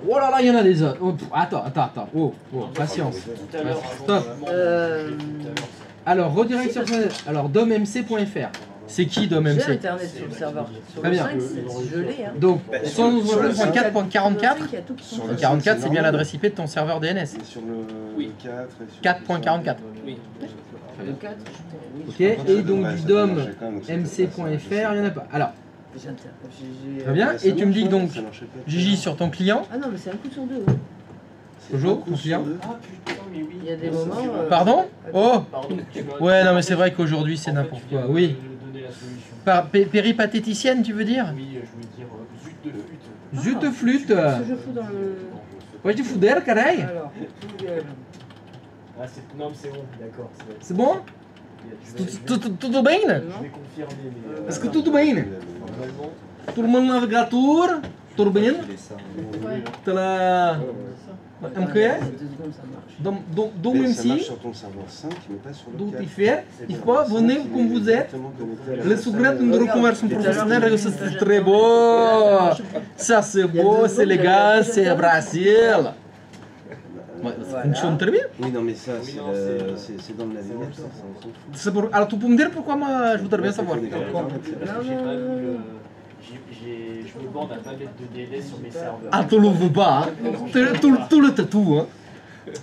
Oh là là, il y en a des autres. Oh, attends. Oh, patience. Stop. Alors, redirect sur... Alors, dommc.fr. C'est qui J'ai dommc? internet sur le serveur. Sur Très le bien. 5, c'est gelé. Hein. Donc, Sur le 192.4.44. il y a tout qui sont Le 44, c'est bien l'adresse IP de ton serveur DNS. Et sur le 4 et sur 4.44. Oui. Le 4. Ok, et donc du dom mc.fr, il n'y en a pas. Alors, très bien, et tu me dis que donc, Gigi sur ton client, Ah non, mais c'est un coup sur deux. Jojo, ton client. Ah putain, mais oui. Il y a des moments. Pardon? Oh! Pardon, Ouais, non, mais c'est vrai qu'aujourd'hui c'est n'importe quoi. Oui. Donner la solution. Par péripatéticienne, tu veux dire? Oui, je veux dire zut de flûte. Zut de flûte. Ce que je fous dans le. Ouais, tu fous d'air, carré. Alors, Ah, non, mais c'est bon, d'accord. C'est bon? Tudo bem? Je vais confirmer, mais. Est-ce que tudo bem? Normalement. Tout le monde navigateur? Tudo bem? Ouais. T'as la... MQL? 2 secondes, ça marche. Donc Mais même ça marche si, sur ton serveur 5, mais pas sur le d'où 4. il fait, il faut venir comme vous êtes. Le secret d'une reconversion professionnelle, ça c'est très beau. Ça c'est beau, c'est légal, c'est Brésil. Ouais, ça fonctionne très bien. Oui, non, mais ça, c'est dans le navigateur, ça, on s'en fout. C'est pour... Alors tu peux me dire pourquoi moi je voudrais bien savoir. J'ai pas mis le. Je me bande à pas mettre de délai sur mes serveurs. Ah, tu le veux pas, hein? Tu le tatou, hein?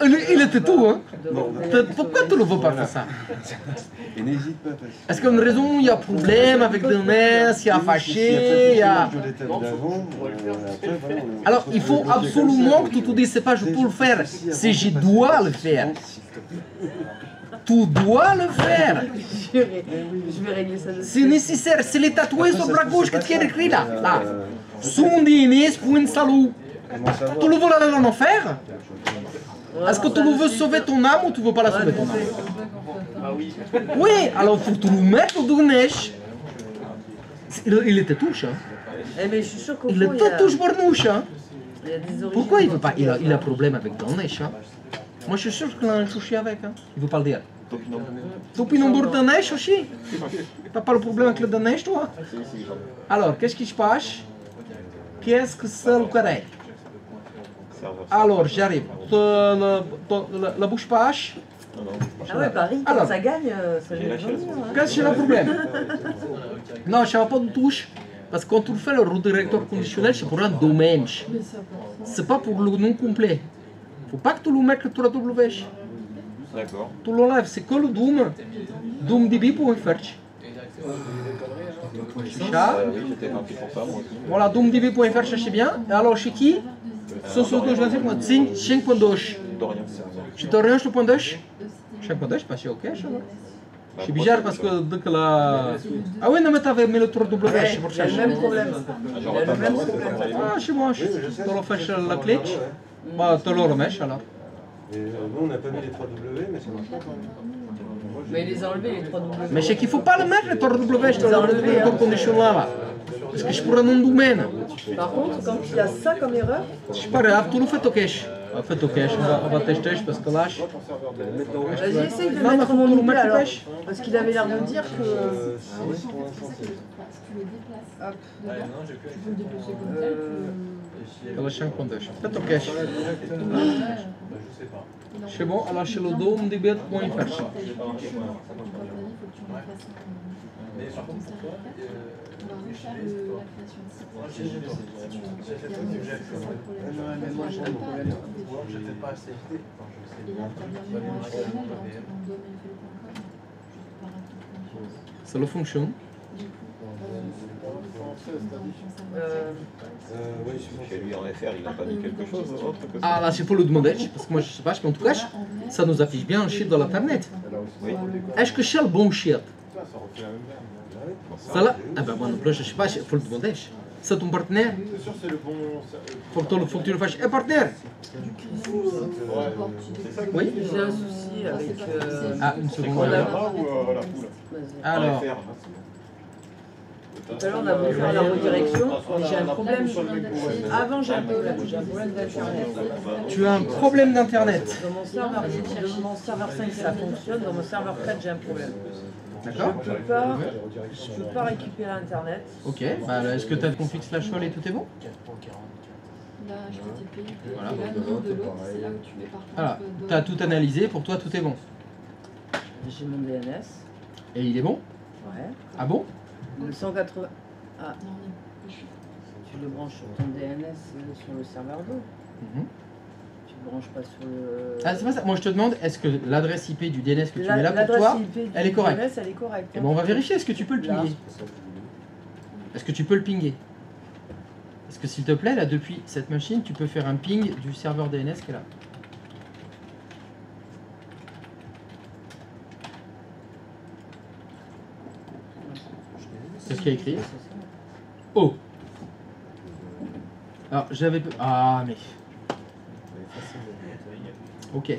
Il est tatou, hein? Pourquoi tu ne veux pas faire ça? Et n'hésite pas, parce que... Est-ce qu'il y a une raison, il y a problème avec le NES, il y a fâché, il y a... Alors, il faut absolument que tu te dises, c'est pas je peux le faire, c'est je dois le faire. Tu dois le faire. Je vais régler ça dessus. C'est nécessaire, c'est les tatoués sur le bras gauche que tu as écrit là. Là. Sondines.salou. Tu le veux en faire? Est-ce que tu le veux sauver ton âme ou tu veux pas la sauver ton âme? Ah oui. Oui, alors il faut que tu le mettes au Neige. Il était touche, hein. Eh, mais je suis sûr qu'au Il fond, était touche Bornouche, hein. il y a des origines. Pourquoi il veut pas? Il a problème avec Danesh, hein. Moi je suis sûr qu'il a un chouchi avec, hein. Il veut pas le dire. Topinambur Danesh aussi. T'as pas le problème avec le Danesh, toi? Alors, qu'est-ce qui se passe? Qu'est-ce que c'est le carré? Alors, j'arrive. La bouche passe. Ah ouais, Paris, quand Alors, ça gagne, ça j'ai vient lâché de la venir, hein. qu'est-ce que c'est le problème? Non, je n'avais pas de touche. Parce que quand tu fais le redirecteur conditionnel, c'est pour un domaine. C'est pas pour le nom complet. Faut pas que tu le mettes sur la W. D'accord. Tu l'enlèves, c'est que le Doom. DoomDB.fr. Ça. Oui, j'étais parti pour ça, moi aussi. Voilà, DoomDB.fr, cherchez bien. Et alors, chez qui? 5.2. Dorian. Chez Dorian, je te point 2. 5.2, pas si ok, ça va. C'est bizarre parce que dès que la... Ah oui, non, mais t'avais mis le 3W, c'est pour Il y ça. a le même problème. Il y a le même problème. Ah, c'est bon, tu le fais la clic. Bah, tu le remets alors. Nous, on n'a pas mis les 3W, mais ça marche pas quand même. Mais il les a enlevés, les 3 W. Mais c'est qu'il faut pas le mettre, le 3W, je te le condition là. Parce que je pourrais non domaine. Par contre, quand il y a ça comme erreur, C'est pas grave, tu le fais au cache. Fais au cache, on va tester parce que là... vas-y, essaye de Non, mais mettre faut mon que tu le double mettes au alors. cache. Parce qu'il avait l'air de me dire que. Hop. Non, j'ai plus. Tu peux le déplacer comme tel. Ela 5.2. Fais au cache. C'est bon, alors chez le DoomDB.fr. Mais moi j'ai un problème. J'étais pas assez. Ça le fonctionne. Chez lui en FR, il n'a pas mis quelque chose autre que ça. Ah là, c'est pour le demander, parce que moi je sais pas, mais en tout cas, ça nous affiche bien le chiffre dans l'internet. Oui. Est-ce que c'est le bon chiffre? Ça là? Ah ben moi non plus, je sais pas, il faut le demander. C'est ton partenaire. C'est sûr, c'est le bon. Faut que tu le fasses. Eh, partenaire. Oui. J'ai un souci avec. Ah, une seconde. Alors. Tout à l'heure, on a voulu faire la redirection, mais j'ai un problème. Avant, j'ai un problème d'internet. Tu as un problème d'internet. Dans mon serveur 5, ça fonctionne. Dans mon serveur 4, j'ai un problème. D'accord. Je peux pas récupérer internet. Ok. Bah, est-ce que tu as le config slash all et tout est bon? Là, HTTP. Voilà. Et là, le nom de l'autre, c'est là où tu mets par contre. Voilà. Tu as tout analysé. Pour toi, tout est bon. J'ai mon DNS. Et il est bon? Ouais. Ah bon? Le 180. Ah, Non, non. tu le branches sur ton DNS sur le serveur 2. Tu le branches pas sur le. Ah, c'est pas ça. Moi, je te demande, est-ce que l'adresse IP du DNS que tu mets là pour toi, elle est correcte? L'adresse, elle est correcte. Et bon, on va vérifier. Est-ce que tu peux le pinguer? Est-ce que tu peux le pinguer? Est-ce que, s'il te plaît, là, depuis cette machine, tu peux faire un ping du serveur DNS qui est là? C'est ce qu'il y a écrit. Oh! Alors, j'avais... Ah, mais... Ok.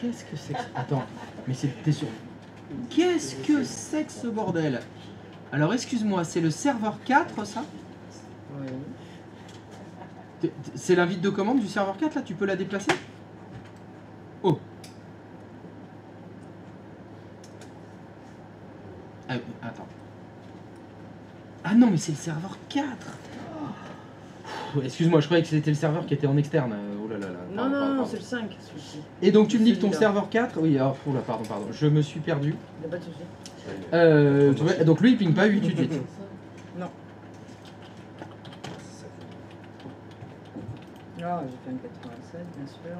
Qu'est-ce que c'est que... Attends, mais t'es sûr... Qu'est-ce que c'est que ce bordel? Alors, excuse-moi, c'est le serveur 4, ça? Oui. C'est l'invite de commande du serveur 4, là? Tu peux la déplacer? Oh! Ah, attends. Ah non, mais c'est le serveur 4. Excuse-moi, je croyais que c'était le serveur qui était en externe. Oh là là là. Non, non, non, c'est le 5. Et donc tu me dis que ton serveur 4... Oui, oh là, pardon. Je me suis perdu. Il n'y a pas de souci. Donc lui, il ping pas 888. Non. Ah, j'ai fait un 87, bien sûr.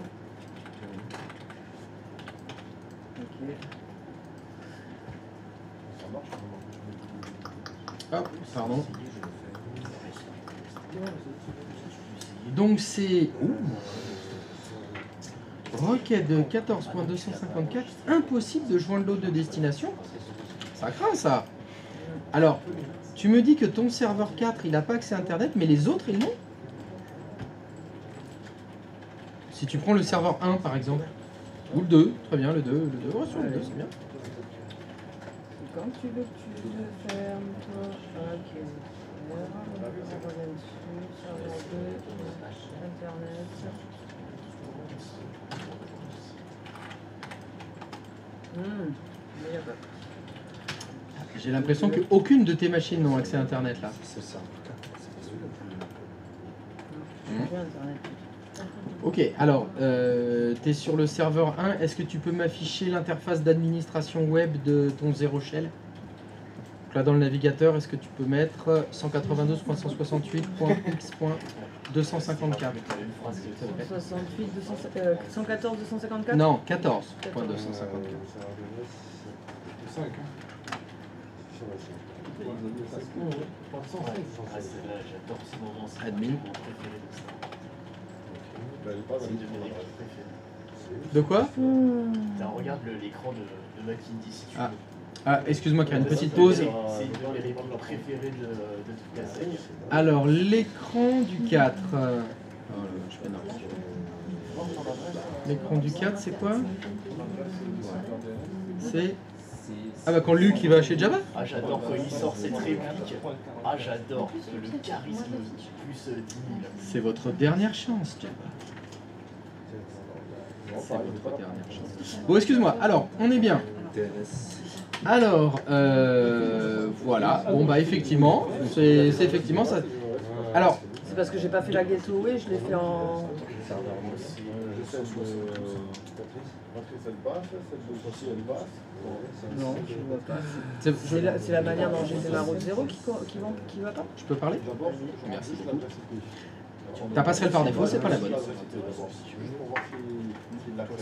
Ok. Hop, pardon. Donc c'est... Requête de 14.254. Impossible de joindre l'autre de destination. Ça craint ça. Alors, tu me dis que ton serveur 4, il n'a pas accès à Internet, mais les autres, ils l'ont. Si tu prends le serveur 1, par exemple. Ou le 2, très bien, le 2. Ouais, sur le 2, c'est bien. Quand tu veux faire, toi, ok. Serveur 2, Internet. J'ai l'impression qu'aucune de tes machines n'ont accès à Internet, là. C'est ça. Ok, alors, tu es sur le serveur 1. Est-ce que tu peux m'afficher l'interface d'administration web de ton Zero Shell? Donc là, dans le navigateur, est-ce que tu peux mettre 192.168.x.254? 114, 254? Non, 14.254. J'adore ce moment, c'est Admin. mon préféré de Star Wars. C'est une de mes lectures préférées. De quoi? Regarde l'écran de McKinsey si tu veux. Ah, excuse-moi, qu'il y a une petite pause. C'est une de mes lectures préférées de toute la série. Alors, l'écran du 4. Oh là, je fais n'importe quoi. L'écran du 4, c'est quoi? C'est... Ah bah quand Luke il va chez Jabba. Ah j'adore quand il sort cette réplique. Ah j'adore le charisme plus 10 000. C'est votre dernière chance, Jabba. C'est votre dernière chance. Bon, excuse-moi. Alors, on est bien. Alors, voilà. Bon bah effectivement, c'est effectivement ça. Alors. C'est parce que j'ai pas fait la gateway, je l'ai fait en. Non, je vois pas. C'est la manière dont j'ai fait ma route 0 qui va pas. Je peux parler? Merci. Ta passerelle par défaut, c'est pas la bonne.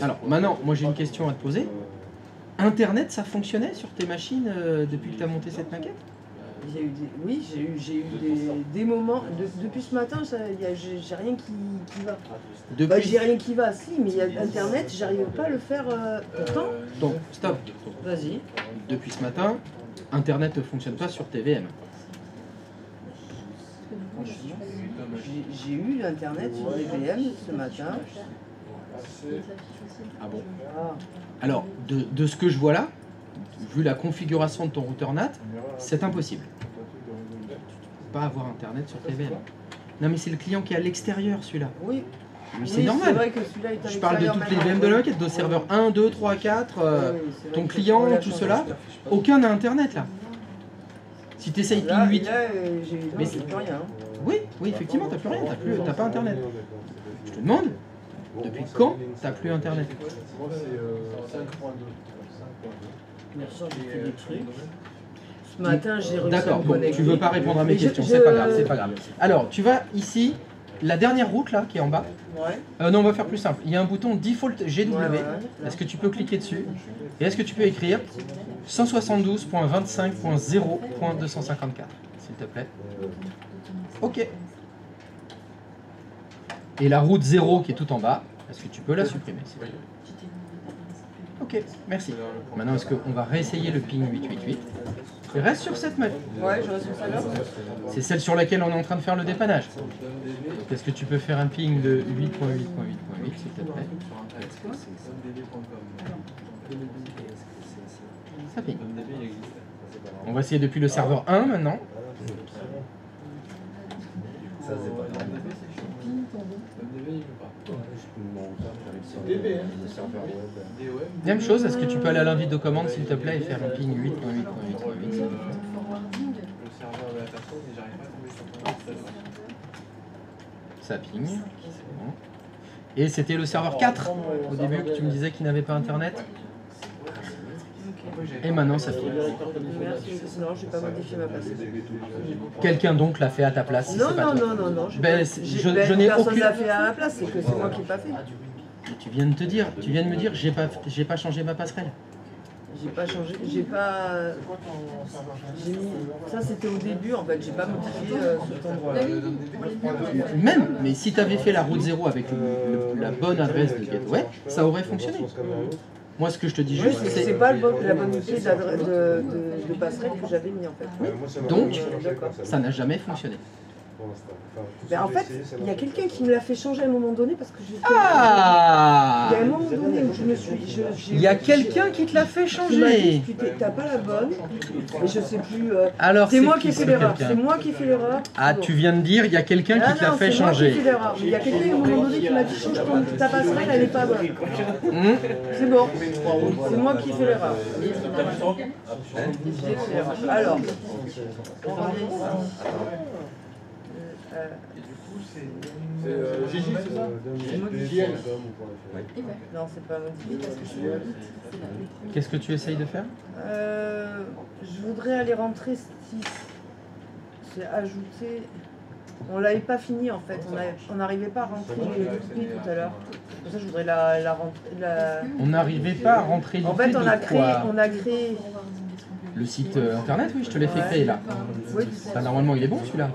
Alors, maintenant, moi j'ai une question à te poser. Internet, ça fonctionnait sur tes machines depuis que tu as monté cette maquette? Oui, j'ai eu des moments. Depuis ce matin, j'ai rien qui va. Bah, j'ai rien qui va, si, mais il y a Internet, j'arrive pas à le faire pourtant. Donc, stop. Vas-y. Depuis ce matin, Internet ne fonctionne pas sur TVM. J'ai eu l'internet sur DVM ce matin. Ah bon? Alors, de ce que je vois là, vu la configuration de ton routeur NAT, c'est impossible. Tu ne peux pas avoir Internet sur TVM. Non mais c'est le client qui est à l'extérieur celui-là. Oui. Mais c'est Oui, normal. vrai que celui-là est à Je parle de toutes les l'extérieur VM de la maquette, de serveur 1, 2, 3, 4, Oui, c'est vrai ton que client, on l'a tout changé. cela, aucun n'a Internet là. Si tu essayes Là, ping 8, j'ai plus rien. oui, effectivement, t'as plus rien, t'as pas Internet. Je te demande, depuis quand t'as plus Internet? Moi, c'est 5.2. Merci, j'ai fait des trucs. Ce matin, j'ai réussi à D'accord, me bon, connecter. tu veux pas répondre à mes Mais questions, c'est pas grave, c'est pas grave. Alors, tu vas ici, la dernière route là, qui est en bas. Ouais. Non, on va faire plus simple. Il y a un bouton Default GW. Ouais, voilà. Est-ce que tu peux cliquer dessus? Et est-ce que tu peux écrire 172.25.0.254, s'il te plaît? Ok. Et la route 0 qui est tout en bas, est-ce que tu peux la supprimer? s'il te plaît? Ok, merci. Maintenant, est-ce qu'on va réessayer le ping 888? Et reste sur cette map. Ouais, je reste sur celle-là. C'est celle sur laquelle on est en train de faire le dépannage. Donc, est-ce que tu peux faire un ping de 8.8.8.8, s'il te plaît? Ça ping. On va essayer depuis le serveur 1 maintenant. C'est DB, hein. Même chose, est-ce que tu peux aller à l'invite de commande, s'il te plaît, et faire un ping 8.8.8.8? Ça ping. C'est bon. Et c'était le serveur 4 au début que tu me disais qu'il n'avait pas internet. Et maintenant ça ping. Merci, sinon je n'ai pas modifié ma place. Quelqu'un donc l'a fait à ta place. si Non, c'est pas non, toi. non, non, non. Ben, je n'ai Personne aucune. l'a fait à la place, c'est que c'est moi qui l'ai pas fait. Tu viens de me dire, j'ai pas changé ma passerelle. J'ai pas changé, j'ai pas. J'ai mis. Ça c'était au début en fait, j'ai pas modifié cet endroit-là. Même, mais si tu avais fait la route 0 avec la bonne adresse de gateway, ça aurait fonctionné. Moi, ce que je te dis Oui, juste, c'est pas la bonne idée de passerelle que j'avais mis en fait. donc, D'accord. ça n'a jamais fonctionné. Mais en fait, il y a quelqu'un qui me l'a fait changer à un moment donné parce que j'étais. Ah! Il y a un moment donné où je me suis. Il y a quelqu'un qui te l'a fait qui m'a dit changer. que t'as pas la bonne, mais je sais plus. Alors, C'est moi qui ai fait ce l'erreur. quelqu'un? C'est moi qui ai fait l'erreur. Ah, tu viens de dire, il y a quelqu'un qui te l'a fait C'est moi qui ai changer. fait l'erreur. Mais il y a quelqu'un à un moment donné qui m'a dit change ta passerelle, elle est pas bonne. C'est bon. C'est moi qui ai fait l'erreur. J'ai fait l'erreur. Alors, on revient ici. C'est Gigi, c'est ça? JL. Non, c'est pas modifié parce que je Qu'est-ce que tu essayes de faire? je voudrais aller rentrer 6. C'est ajouter. On l'avait pas fini en fait. On n'arrivait pas à rentrer l'IP tout à l'heure. Pour ça, je voudrais la rentrer. On n'arrivait pas à rentrer En l'IP fait, de on a créé. quoi? Le site internet, oui, je te l'ai fait créer là. Oui, Enfin, normalement, il est bon celui-là.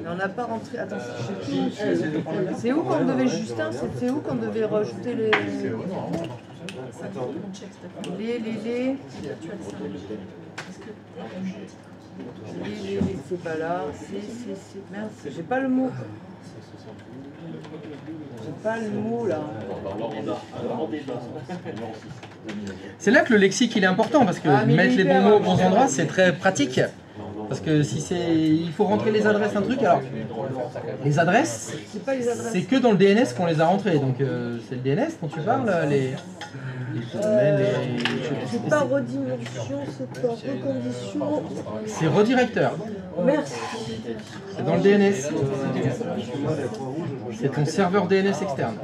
mais on n'a pas rentré. Attends, je sais plus. C'est où qu'on devait, Justin? C'est où qu'on devait rajouter les. C'est pas là. Merde, j'ai pas le mot. J'ai pas le mot là. C'est là que le lexique il est important parce que mais mettre il est les bons hyper, mots aux bons endroits c'est très pratique. Parce que si c'est. Il faut rentrer les adresses, un truc. Alors, les adresses, C'est pas les adresses. c'est que dans le DNS qu'on les a rentrées. Donc, c'est le DNS dont tu parles, les C'est pas redimension, c'est pas recondition. C'est redirecteur. Merci. C'est dans le DNS. C'est ton serveur DNS externe.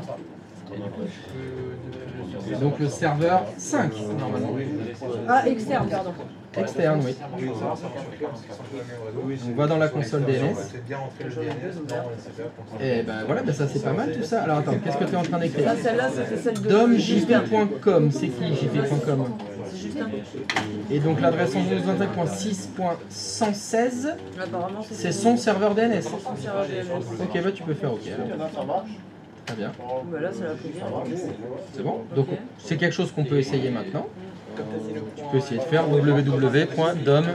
Et donc le serveur 5, normalement. Ah, externe, pardon. Externe, oui. On va dans la console DNS. Et ben voilà, ben ça c'est pas mal tout ça. Alors attends, qu'est-ce que tu es en train d'écrire? Ça, celle-là, c'était celle de. domjp.com, c'est qui jp.com? C'est Justin. Et donc l'adresse 125.6.116, Apparemment, c'est son serveur DNS. son serveur DNS. Ok, bah tu peux faire OK alors. Ça marche? Très bien. Bah là, ça l'a pris bien. C'est bon? Donc c'est quelque chose qu'on peut essayer maintenant. Tu peux essayer de faire www.dom.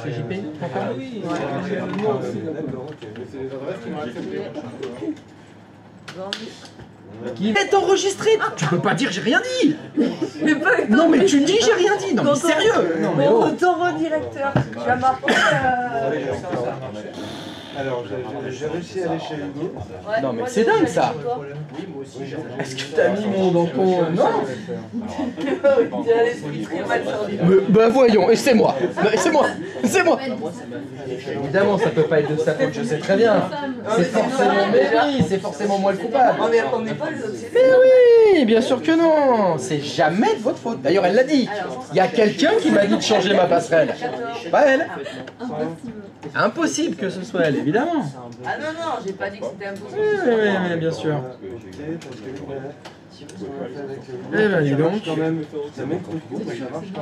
CJP encore C'est les adresses qui m'ont accepté. Qui est enregistré. Tu peux pas dire j'ai rien dit. Mais pas Non mais tu me dis j'ai rien dit. Non mais Quand on- sérieux. Non mais Bon, oh. ton redirecteur, tu as marqué. Alors, j'ai réussi à aller chez Hugo. Non mais c'est dingue ça. Est-ce que t'as mis mon dans ton... Non. Tu as l'esprit très mal sorti. Bah voyons, et c'est moi. C'est moi. C'est moi. Évidemment ça peut pas être de sa faute, je sais très bien. C'est forcément... Mais oui, c'est forcément moi le coupable. On n'est pas les autres. Mais oui, bien sûr que non. C'est jamais de votre faute. D'ailleurs elle l'a dit. Il y a quelqu'un qui m'a dit de changer ma passerelle. Pas elle. Impossible que ce soit elle, évidemment. Ah non, non, j'ai pas dit que c'était impossible. Oui, bien sûr. Eh ben dis donc.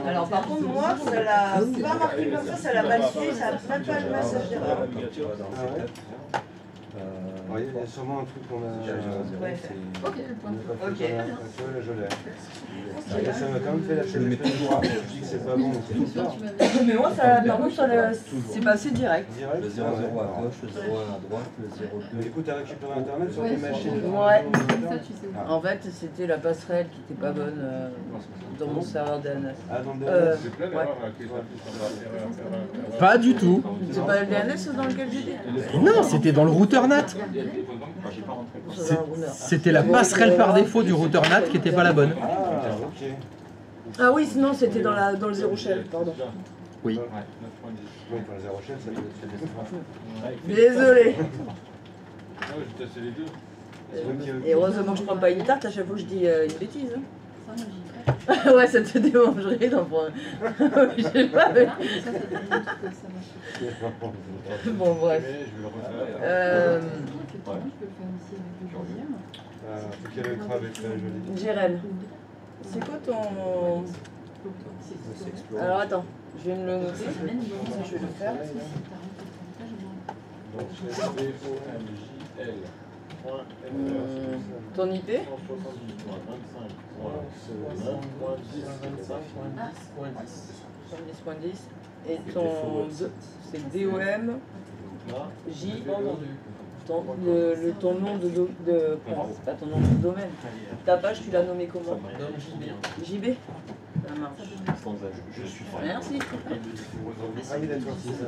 Alors par contre, moi, ça l'a pas marqué comme ça l'a mal suivi, ça a même pas le message d'erreur. Il y a sûrement un truc qu'on a. Ouais. Ok, le point. Ok. Je l'ai. Ça m'a quand même fait lâcher le métro. Je dis que c'est pas bon. Mais moi, ça, par contre, c'est passé direct. Le 0,0 à gauche, le 0 à droite, le 0,2. Du coup, tu as récupéré internet sur tes machines. Ouais. Ça, tu sais où. En fait, c'était la passerelle qui était pas bonne dans mon serveur DNS. Ah, dans le DNS. C'est plein d'erreurs qui sont Pas du tout. C'est pas le DNS dans lequel j'étais? Non, c'était dans le routeur NAT. C'était la passerelle par défaut du routeur NAT qui était pas la bonne. Ah, ok. Ah oui, sinon c'était dans le zéro shell, pardon. Oui. Oui, pour le 0 shell, ça doit être fait. Désolé. j'ai testé les deux. Et heureusement que je prends pas une tarte à chaque fois que je dis une bêtise. Hein. Ça, moi, j'y vais. Ouais, ça te démangerait d'en prendre. Je sais pas. Mais... Ça, c'est des trucs que ça marche. Bon, bref. Je vais le refaire. Effectivement, je peux le faire ici avec le Julien. Faut qu'elle le avec la jolie. Jérém, c'est quoi ton... Alors attends, je vais me le noter. Ça, je vais le faire. Donc, je vais VOMJL. Ton IP 178.25.9.10. Et ton... C'est DOM J... Ton nom de... C'est pas ton nom de domaine. Ta page, tu l'as nommée comment? JB. Ça marche. Je suis fan. Merci. Ah oui, d'accord, c'est ça.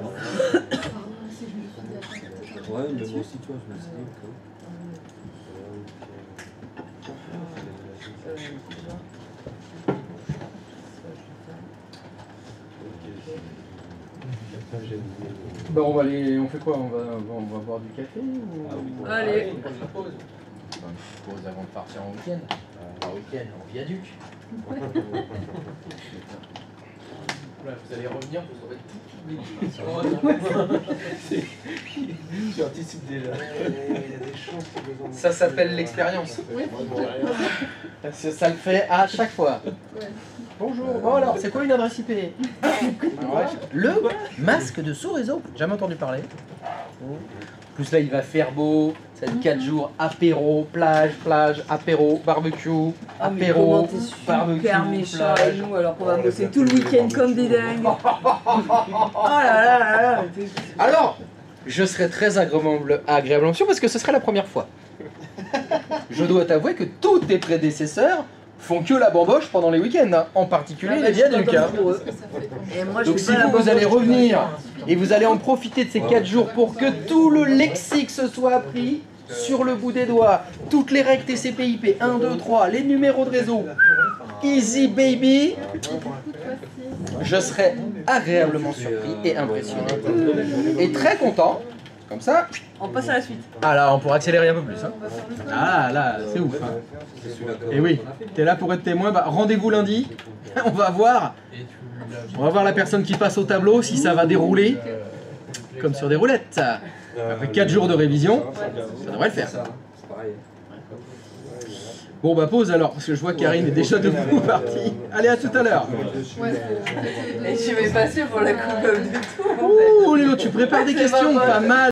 Ouais, mais moi aussi, toi, je me suis dit que... Bon, on fait quoi? On va boire du café ou... Allez. Pause avant de partir en week-end. En week-end, en viaduc. Là, vous allez revenir, vous aurez tout. J'anticipe déjà. Ça s'appelle l'expérience. Ça le fait à chaque fois. Bonjour. Bon alors, c'est quoi une adresse IP? Le masque de sous-réseau. Jamais entendu parler. En plus là, il va faire beau. Ça va être 4 jours. Apéro, plage, apéro, barbecue, apéro, barbecue, Super méchant avec nous alors qu'on va bosser tout le week-end comme des dingues. Oh là là là là. Alors, je serai très agréable en parce que ce serait la première fois. Je dois t'avouer que tous tes prédécesseurs font que la bamboche pendant les week-ends, hein, en particulier les viaducs. Hein. Donc si vous allez revenir et vous allez en profiter de ces 4 jours pour que tout le lexique se soit appris sur le bout des doigts, toutes les règles TCP/IP, 1, 2, 3, les numéros de réseau, easy baby, je serai agréablement surpris et impressionné. Et très content. Comme ça, on passe à la suite. Ah là, on pourra accélérer un peu plus. Hein. Ah là, c'est ouf. Hein. Et oui, t'es là pour être témoin. Bah, rendez-vous lundi. On va voir la personne qui passe au tableau, si ça va dérouler comme sur des roulettes. Après 4 jours de révision, ça devrait le faire. Bon bah pause alors, parce que je vois Karine est déjà debout partie. Allez, à tout à l'heure. Et tu vais passer pour la coupe de tout. Ouh, Léo, tu prépares des questions pas mal.